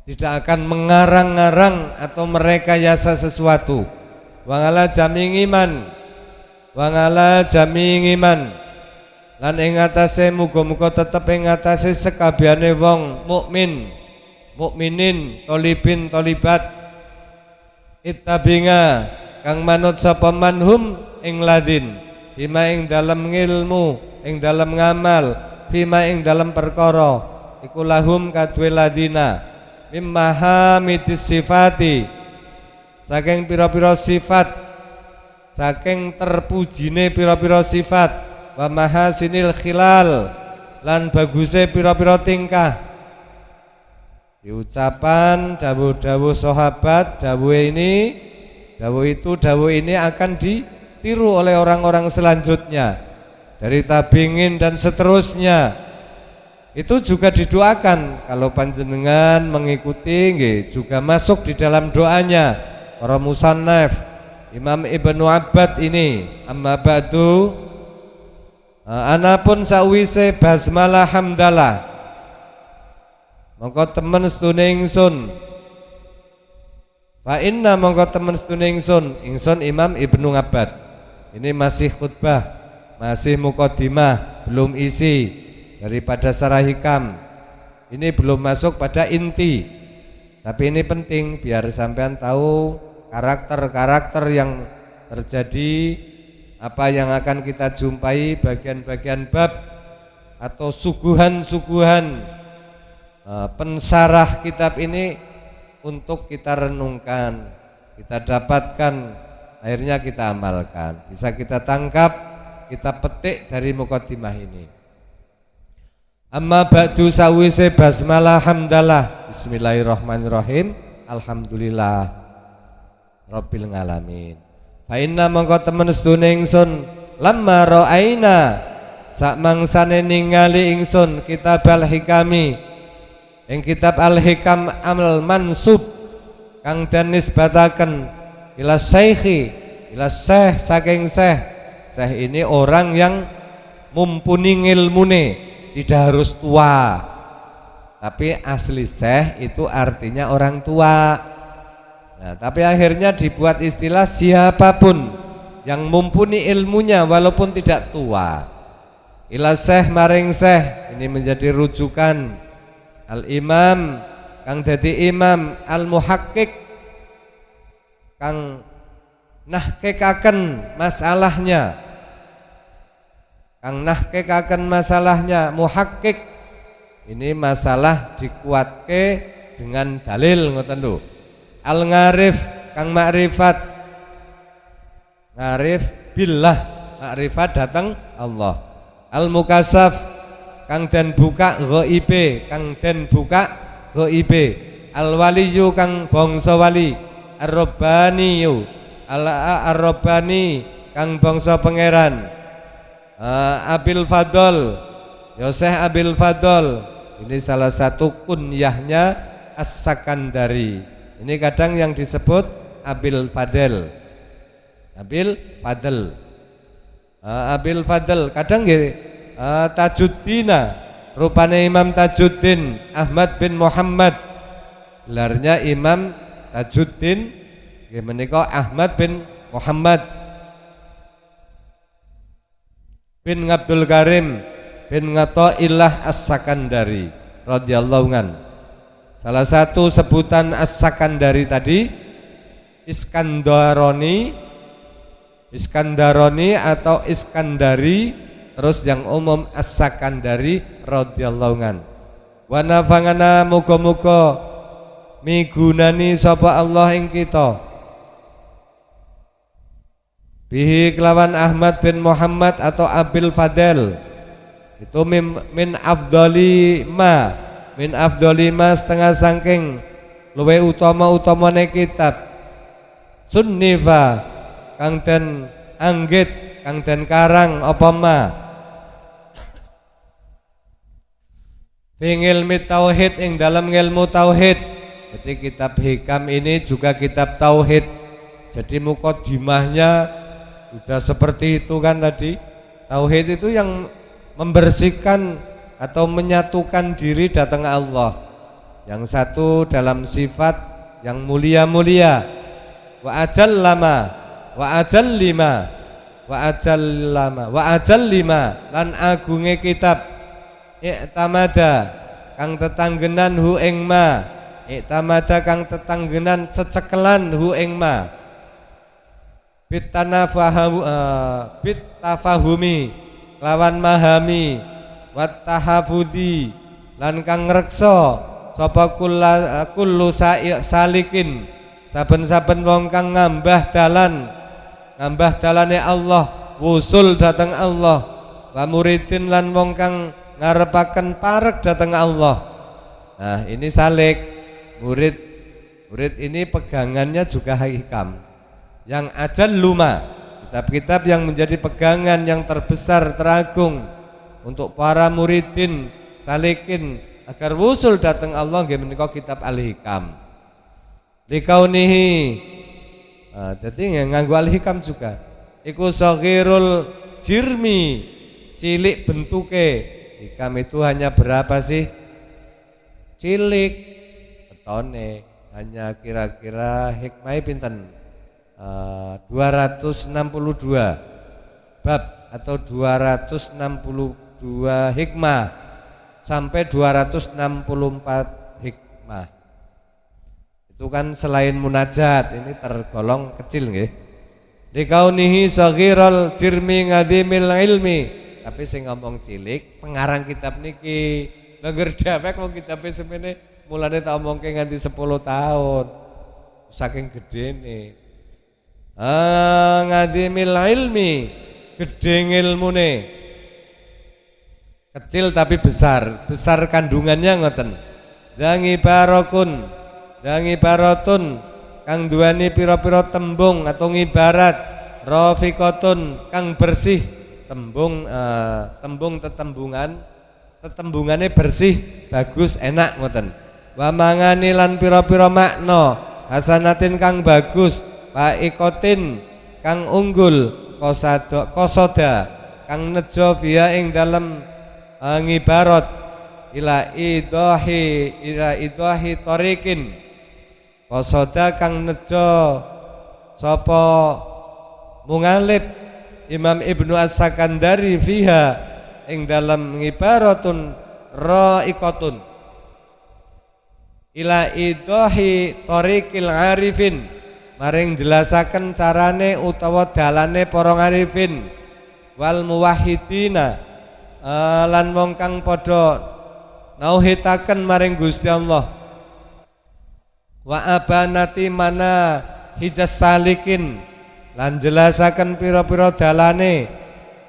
[SPEAKER 1] Tidak akan mengarang-arang atau merekayasa sesuatu. Wangala jaming iman, wangala jaming iman. Lan ing atase muga-muga tetep ing atase sekabehane wong mukmin, mukminin, tolibin, tolibat. Ittabinga kang manut sapa manhum ing ladin, bima ing dalem ngilmu, ing dalem ngamal, bima ing dalem perkara. Iku lahum kadwe ladina, mimma hamidis sifati. Saking pira-pira sifat, saking terpujine pira-pira sifat, wa mahasinil khilal lan baguse pira-pira tingkah. Di ucapan dawuh-dawuh sahabat, dawuh ini akan ditiru oleh orang-orang selanjutnya dari tabi'in dan seterusnya. Itu juga didoakan kalau panjenengan mengikuti nggih, juga masuk di dalam doanya. Para musannaf Imam Ibnu Abbad ini amma ba'du anapun sawise basmalah hamdalah mongko temen sedune ingsun fa inna mongko temen sedune ingsun Imam Ibnu Abbad ini masih khutbah, masih mukadimah, belum isi daripada Sarah Hikam, ini belum masuk pada inti, tapi ini penting biar sampean tahu karakter-karakter yang terjadi, apa yang akan kita jumpai, bagian-bagian bab atau suguhan-suguhan pensarah kitab ini untuk kita renungkan, kita dapatkan, akhirnya kita amalkan, bisa kita tangkap, kita petik dari mukadimah ini. Amma ba'du sawise basmalah hamdalah, bismillahirrahmanirrahim, alhamdulillah Rabbil ngalamin. Fa inna mongko temen sedune ingsun lamma ra'aina sak mangsane ningali ingsun kitab al-hikami ing kitab al-hikam amal mansub kang den nisbataken ila syekhi ila syekh saking syekh. Syekh ini orang yang mumpuni ilmune, tidak harus tua, tapi asli syekh itu artinya orang tua. Nah, tapi akhirnya dibuat istilah siapapun yang mumpuni ilmunya walaupun tidak tua. Ila syekh maring syekh, ini menjadi rujukan. Al-imam kang dadi imam, al-muhaqqiq kang nahkikaken masalahnya, kang nahkikaken masalahnya, muhaqqiq ini masalah dikuatke dengan dalil ngoten lho. Al-ngarif kang makrifat, ngarif billah, makrifat datang Allah. Al-mukasaf kang den buka ghaibe, kang den buka ghaibe. Al-waliyu kang bangsa wali, ar-rabbaniyu ar-rabbani kang bangsa pangeran. Abil Fadl, Yoseh Abil Fadl, ini salah satu kunyahnya As-Sakandari. Ini kadang yang disebut Abil Fadl, Abil Fadl, Abil Fadl. Kadang nggih Tajuddina, rupane Imam Tajuddin Ahmad bin Muhammad, gelarnya Imam Tajuddin nggih menika Ahmad bin Muhammad bin Abdul Karim bin Ngataillah As-Sakandari radhiyallahu an. Salah satu sebutan As-Sakandari tadi Iskandaroni, Iskandaroni atau Iskandari, terus yang umum As-Sakandari radhiyallahu an. Wa nafangana muga-muga migunani sapa Allah ing kita bihi kelawan Ahmad bin Muhammad atau Abil Fadl. Itu min afdali ma, min afdali ma setengah sangking luwe utama-utamane kitab sunnifa kang den anggit, kang den karang apa ma ilmi tauhid ing dalam ilmu tauhid. Jadi kitab hikam ini juga kitab tauhid. Jadi muqaddimahnya sudah seperti itu kan tadi. Tauhid itu yang membersihkan atau menyatukan diri datang Allah. Yang satu dalam sifat yang mulia-mulia. Wa ajal lama, wa ajal lima, wa ajal lama, wa ajal lima lan agunge kitab i'tamada kang tetanggenan hu ing ma, i'tamada kang tetanggenan cecekelan hu ing ma bitafahumi lawan mahami wat tahafudi lan kang ngreksa sapa kullu salikin saben-saben wong kang ngambah dalane Allah, wusul datang Allah, wa muridin lan wong kang ngarepaken parek datang Allah. Nah, ini salik murid. Murid ini pegangannya juga hikam. Yang ajal luma, kitab-kitab yang menjadi pegangan yang terbesar teragung untuk para muridin salikin agar wusul datang Allah nggih menika kitab Al-Hikam. Likaunihi, jadi nganggo Al-Hikam juga. Iku saghirul jirmi, cilik bentuke. Hikam itu hanya berapa sih? Cilik, petone hanya kira-kira hikmah pinten? 262 bab atau 262 hikmah sampai 264 hikmah. Itu kan selain munajat, ini tergolong kecil nggih. Likaunihi saghiral jirmi ngadimil ilmi. Tapi sing ngomong cilik pengarang kitab niki Nangger dewek wong kitabe semene mulane tak omongke nganti 10 tahun. Saking gedene. Ngadimil ilmi, gedhe ilmune. Kecil tapi besar, besar kandungannya ngoten. Dangi barokun, dangi barotun kang duweni pira-pira tembung atau ngibarat rafiqatun kang bersih, tembung tetembungannya bersih, bagus, enak ngoten. Wa mangani lan pira-pira makna hasanatin kang bagus, paikotin kang unggul, kosoda kang nejo via ing dalem ngibarat ila idahi tariqin qasada kang nejo sapa mungalib Imam Ibnu As-Sakandari fiha ing dalam ngibaratun ra'iqatun ila idahi tariqil arifin maring jelasaken carane utawa dalane para arifin wal muwahhidina lan wong kang padha nauhitaken maring Gusti Allah wa abanati mana hijas salikin lan jelasaken pira-pira dalane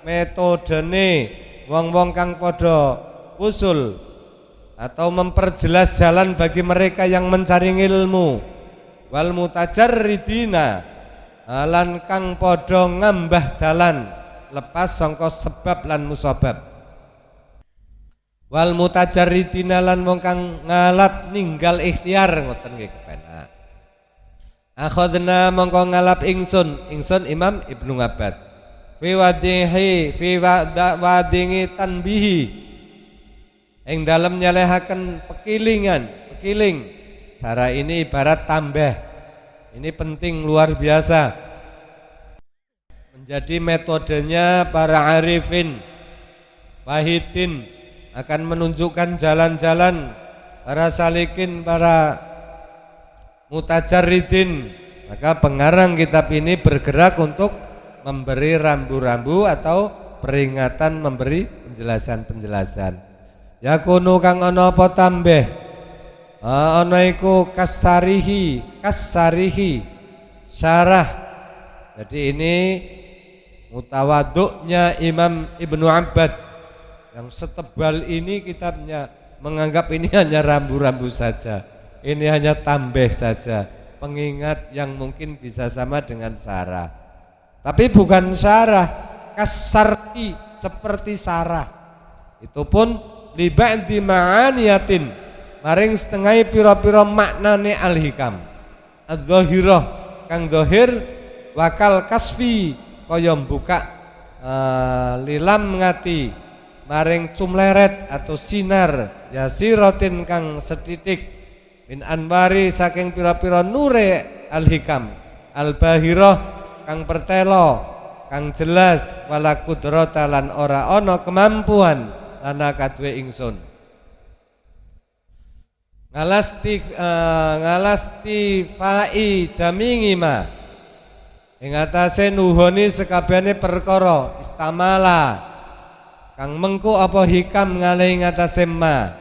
[SPEAKER 1] metodene wong-wong kang padha usul atau memperjelas jalan bagi mereka yang mencari ilmu wal mutajarridina lan kang padha ngambah dalan lepas sangka sebab lan musabab wal mutajarridina lan wong kang ngalap ninggal ikhtiar ngoten nggih kepenak akhadna mongko ngalap ingsun Imam Ibnu Abbad fi wadingi tanbihi ing dalem nyalehaken pekiling cara ini ibarat tambah ini penting luar biasa menjadi metodenya para arifin wahidin akan menunjukkan jalan-jalan para salikin para mutajarridin maka pengarang kitab ini bergerak untuk memberi rambu-rambu atau peringatan memberi penjelasan-penjelasan yakunu kang ana apa tambah ana iku kasarihi syarah jadi ini mutawaduknya Imam Ibnu Abbad yang setebal ini kitabnya menganggap ini hanya rambu-rambu saja ini hanya tambah saja pengingat yang mungkin bisa sama dengan syarah tapi bukan syarah kasarki seperti syarah itu pun liba'di ma'aniyatin maring setengah pira-pira maknane al-hikam adz-dzahirah kang zahir wakal kasfi kaya buka lilam ngati maring cumleret atau sinar yasiratin kang setitik min anwari saking pira-pira nure al-hikam al-bahirah kang pertelo kang jelas wala kudrata lan ora ana kemampuan lana kadue ingsun ngalasti fa'i jamingima ing atase nuhoni sekabehane perkara istamala kang mengku apa hikam ngalih ing atase ma.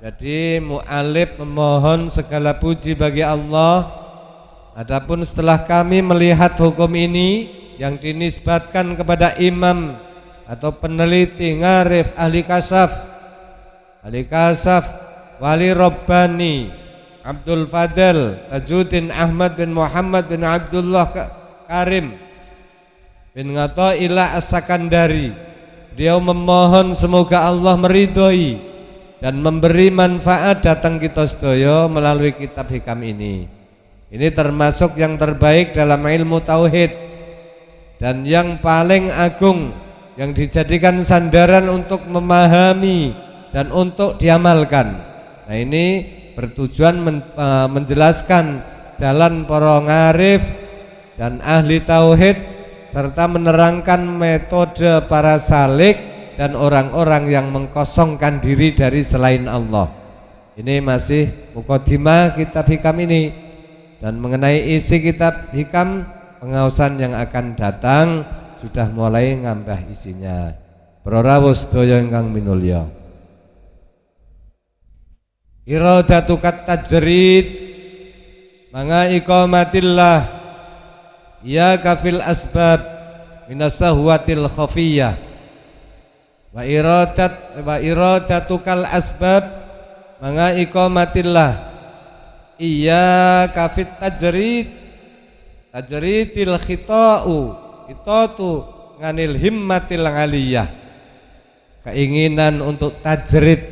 [SPEAKER 1] Jadi mu'alif memohon segala puji bagi Allah. Adapun setelah kami melihat hukum ini yang dinisbatkan kepada imam atau peneliti ngarif ahli kasaf wali Rabbani Abdul Fadl Tajuddin Ahmad bin Muhammad bin Abdullah Karim bin Ghathaillah As-Sakandari, dia memohon semoga Allah meridhoi dan memberi manfaat datang kita sedaya melalui kitab hikam ini. Ini termasuk yang terbaik dalam ilmu tauhid dan yang paling agung yang dijadikan sandaran untuk memahami dan untuk diamalkan. Nah, ini bertujuan menjelaskan jalan para ngarif dan ahli tauhid serta menerangkan metode para salik dan orang-orang yang mengkosongkan diri dari selain Allah. Ini masih mukadimah kitab hikam ini, dan mengenai isi kitab hikam pengausan yang akan datang sudah mulai ngambah isinya. Para sedaya ingkang minulya, iradatu kat tajrid manga iqamatillah ya kafil asbab minas sahwatil khafiyah wa iradatukal asbab manga iqamatillah iya kafit tajridil khita'u itatu nganil himmatil aliyah, keinginan untuk tajrid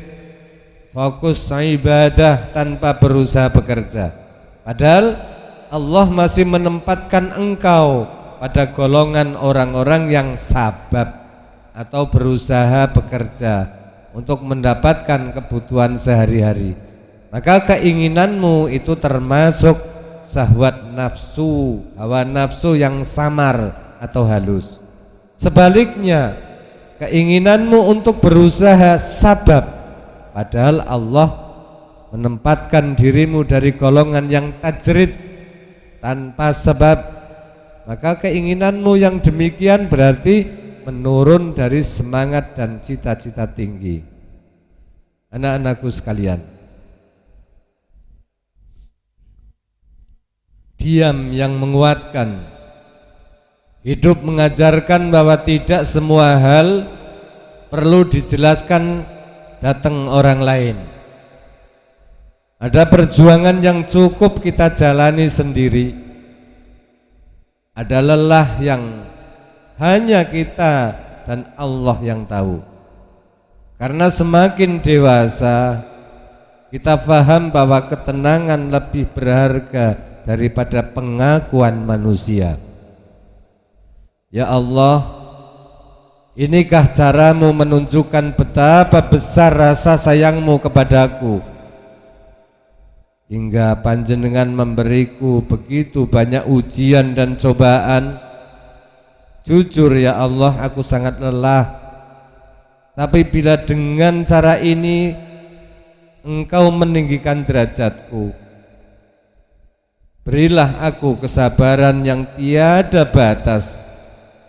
[SPEAKER 1] fokus ibadah tanpa berusaha bekerja, padahal Allah masih menempatkan engkau pada golongan orang-orang yang sabab atau berusaha bekerja untuk mendapatkan kebutuhan sehari-hari. Maka keinginanmu itu termasuk syahwat nafsu, hawa nafsu yang samar atau halus. Sebaliknya, keinginanmu untuk berusaha sabab, padahal Allah menempatkan dirimu dari golongan yang tajrid tanpa sebab, maka keinginanmu yang demikian berarti menurun dari semangat dan cita-cita tinggi. Anak-anakku sekalian, diam yang menguatkan. Hidup mengajarkan bahwa tidak semua hal perlu dijelaskan datang orang lain. Ada perjuangan yang cukup kita jalani sendiri. Ada lelah yang hanya kita dan Allah yang tahu. Karena semakin dewasa, kita paham bahwa ketenangan lebih berharga daripada pengakuan manusia. Ya Allah, inikah caramu menunjukkan betapa besar rasa sayangmu kepadaku, hingga panjenengan memberiku begitu banyak ujian dan cobaan. Jujur ya Allah, aku sangat lelah. Tapi bila dengan cara ini Engkau meninggikan derajatku, berilah aku kesabaran yang tiada batas,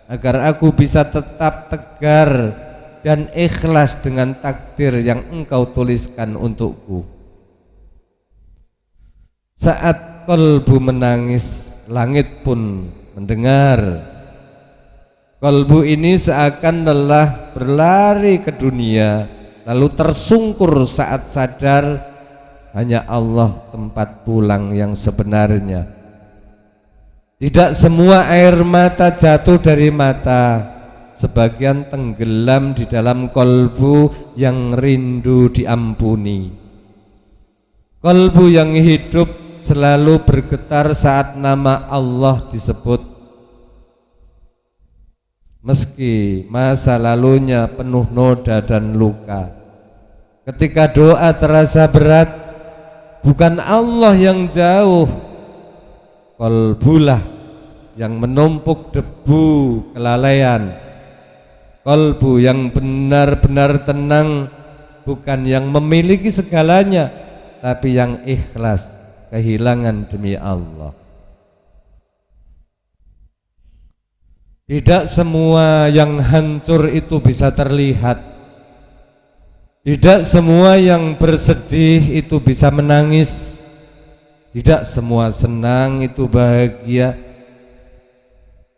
[SPEAKER 1] agar aku bisa tetap tegar dan ikhlas dengan takdir yang Engkau tuliskan untukku. Saat kolbu menangis, langit pun mendengar. Kolbu ini seakan lelah berlari ke dunia, lalu tersungkur saat sadar hanya Allah tempat pulang yang sebenarnya. Tidak semua air mata jatuh dari mata, sebagian tenggelam di dalam kolbu yang rindu diampuni. Kolbu yang hidup selalu bergetar saat nama Allah disebut. Meski masa lalunya penuh noda dan luka, ketika doa terasa berat, bukan Allah yang jauh, kolbulah yang menumpuk debu kelalaian. Kolbu yang benar-benar tenang, bukan yang memiliki segalanya, tapi yang ikhlas kehilangan demi Allah. Tidak semua yang hancur itu bisa terlihat. Tidak semua yang bersedih itu bisa menangis. Tidak semua senang itu bahagia.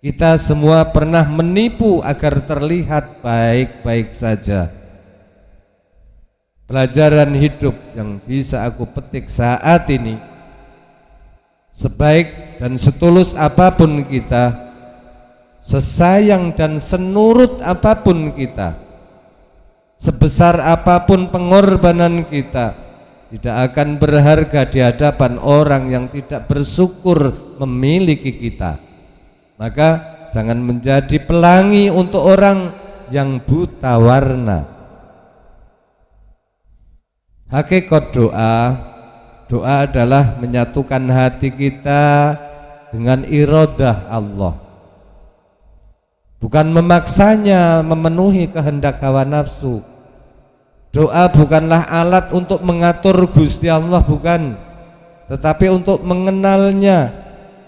[SPEAKER 1] Kita semua pernah menipu agar terlihat baik-baik saja. Pelajaran hidup yang bisa aku petik saat ini, sebaik dan setulus apapun kita, sesayang dan senurut apapun kita, sebesar apapun pengorbanan kita, tidak akan berharga di hadapan orang yang tidak bersyukur memiliki kita. Maka jangan menjadi pelangi untuk orang yang buta warna. Hakikat doa adalah menyatukan hati kita dengan iradah Allah, bukan memaksanya memenuhi kehendak hawa nafsu. Doa bukanlah alat untuk mengatur Gusti Allah, bukan, tetapi untuk mengenalnya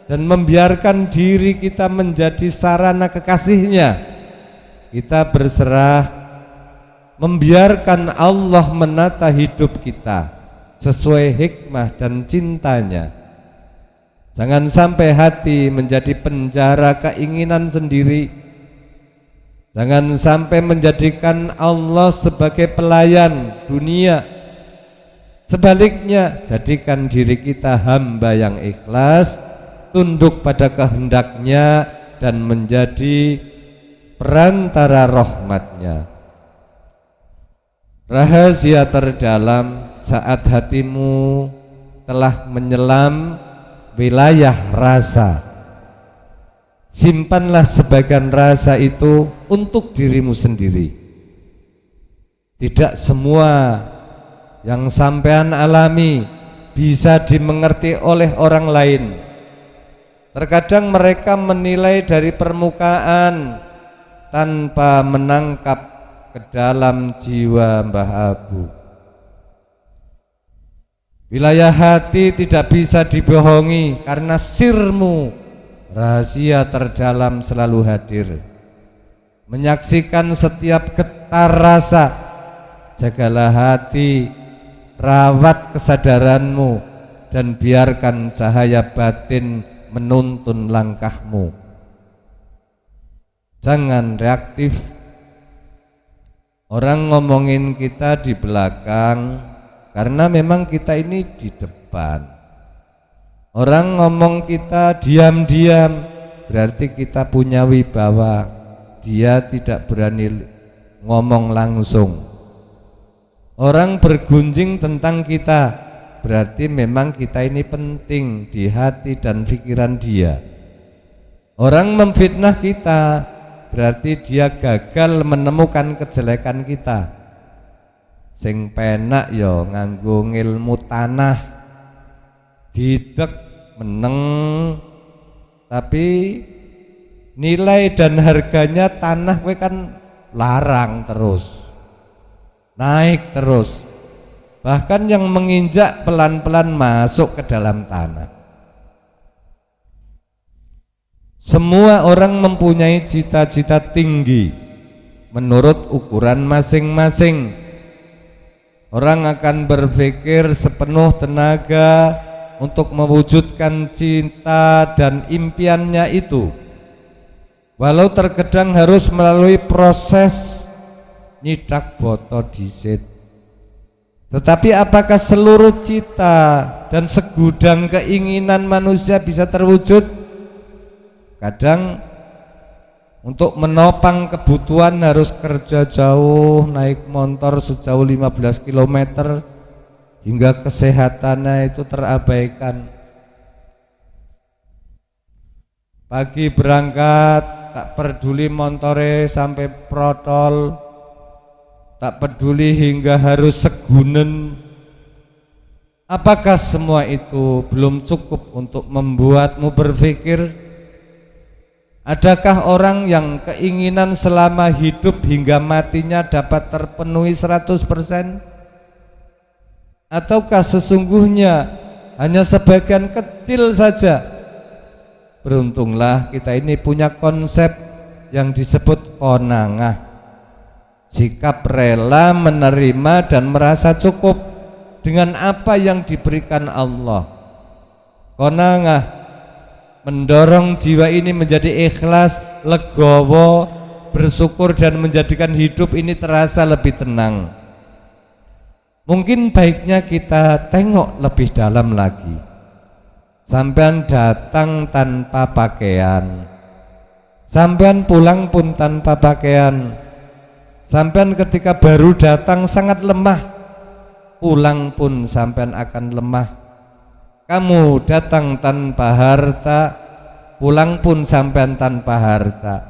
[SPEAKER 1] dan membiarkan diri kita menjadi sarana kekasihnya. Kita berserah, membiarkan Allah menata hidup kita sesuai hikmah dan cintanya. Jangan sampai hati menjadi penjara keinginan sendiri. Jangan sampai menjadikan Allah sebagai pelayan dunia. Sebaliknya, jadikan diri kita hamba yang ikhlas, tunduk pada kehendaknya, dan menjadi perantara rahmatnya. Rahasia terdalam saat hatimu telah menyelam wilayah rasa. Simpanlah sebagian rasa itu untuk dirimu sendiri. Tidak semua yang sampean alami bisa dimengerti oleh orang lain. Terkadang mereka menilai dari permukaan tanpa menangkap ke dalam jiwa Mbah Abu. Wilayah hati tidak bisa dibohongi karena sirmu, rahasia terdalam selalu hadir. Menyaksikan setiap getar rasa, jagalah hati, rawat kesadaranmu, dan biarkan cahaya batin menuntun langkahmu. Jangan reaktif. Orang ngomongin kita di belakang karena memang kita ini di depan. Orang ngomong kita diam-diam berarti kita punya wibawa. Dia tidak berani ngomong langsung. Orang bergunjing tentang kita berarti memang kita ini penting di hati dan pikiran dia. Orang memfitnah kita berarti dia gagal menemukan kejelekan kita. Sing penak yo nganggo ngilmu tanah, didek meneng, tapi nilai dan harganya tanah kowe kan larang terus, naik terus, bahkan yang menginjak pelan-pelan masuk ke dalam tanah. Semua orang mempunyai cita-cita tinggi menurut ukuran masing-masing. Orang akan berpikir sepenuh tenaga untuk mewujudkan cinta dan impiannya itu, walau terkadang harus melalui proses nyidak boto disit. Tetapi apakah seluruh cita dan segudang keinginan manusia bisa terwujud? Kadang untuk menopang kebutuhan harus kerja jauh, naik motor sejauh 15 km, hingga kesehatannya itu terabaikan. Pagi berangkat, tak peduli montore sampai protol, tak peduli hingga harus segunen. Apakah semua itu belum cukup untuk membuatmu berpikir? Adakah orang yang keinginan selama hidup hingga matinya dapat terpenuhi 100%? Ataukah sesungguhnya hanya sebagian kecil saja? Beruntunglah kita ini punya konsep yang disebut qanaah, sikap rela menerima dan merasa cukup dengan apa yang diberikan Allah. Qanaah mendorong jiwa ini menjadi ikhlas, legowo, bersyukur, dan menjadikan hidup ini terasa lebih tenang. Mungkin baiknya kita tengok lebih dalam lagi. Sampean datang tanpa pakaian, sampean pulang pun tanpa pakaian. Sampean ketika baru datang sangat lemah, pulang pun sampean akan lemah. Kamu datang tanpa harta, pulang pun sampean tanpa harta.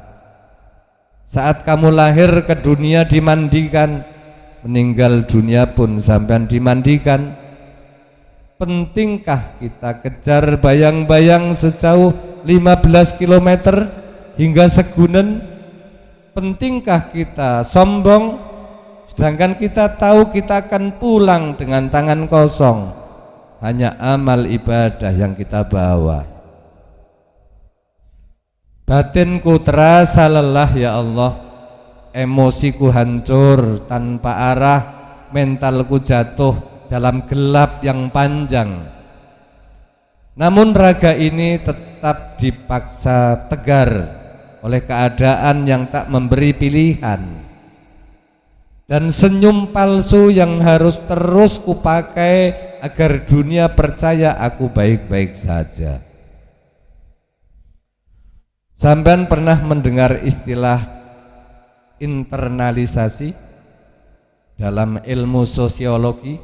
[SPEAKER 1] Saat kamu lahir ke dunia dimandikan, meninggal dunia pun sampean dimandikan. Pentingkah kita kejar bayang-bayang sejauh 15 km hingga segunen? Pentingkah kita sombong sedangkan kita tahu kita akan pulang dengan tangan kosong? Hanya amal ibadah yang kita bawa. Batinku terasa lelah ya Allah, emosiku hancur tanpa arah, mentalku jatuh dalam gelap yang panjang. Namun raga ini tetap dipaksa tegar oleh keadaan yang tak memberi pilihan. Dan senyum palsu yang harus terus kupakai agar dunia percaya aku baik-baik saja. Sampean pernah mendengar istilah internalisasi? Dalam ilmu sosiologi,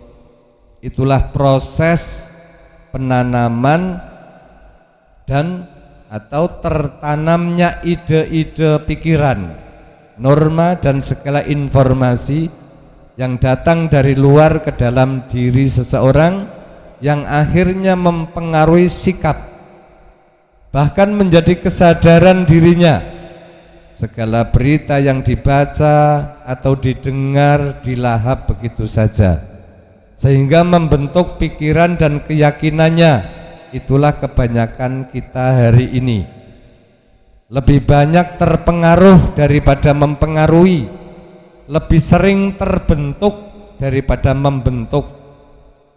[SPEAKER 1] itulah proses penanaman dan atau tertanamnya ide-ide pikiran, norma dan segala informasi yang datang dari luar ke dalam diri seseorang, yang akhirnya mempengaruhi sikap, bahkan menjadi kesadaran dirinya. Segala berita yang dibaca atau didengar dilahap begitu saja, sehingga membentuk pikiran dan keyakinannya. Itulah kebanyakan kita hari ini, lebih banyak terpengaruh daripada mempengaruhi, lebih sering terbentuk daripada membentuk.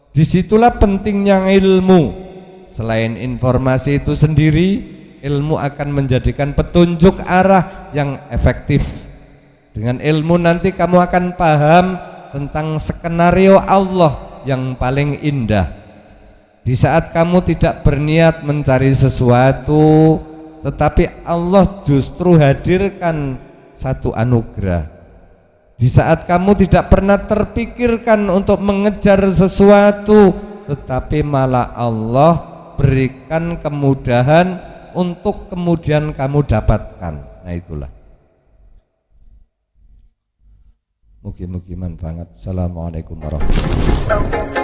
[SPEAKER 1] Disitulah pentingnya ilmu. Selain informasi itu sendiri, ilmu akan menjadikan petunjuk arah yang efektif. Dengan ilmu nanti kamu akan paham tentang skenario Allah yang paling indah. Di saat kamu tidak berniat mencari sesuatu, tetapi Allah justru hadirkan satu anugerah. Di saat kamu tidak pernah terpikirkan untuk mengejar sesuatu, tetapi malah Allah berikan kemudahan untuk kemudian kamu dapatkan. Nah itulah. Mugi-mugi manfaat. Assalamualaikum warahmatullahi wabarakatuh.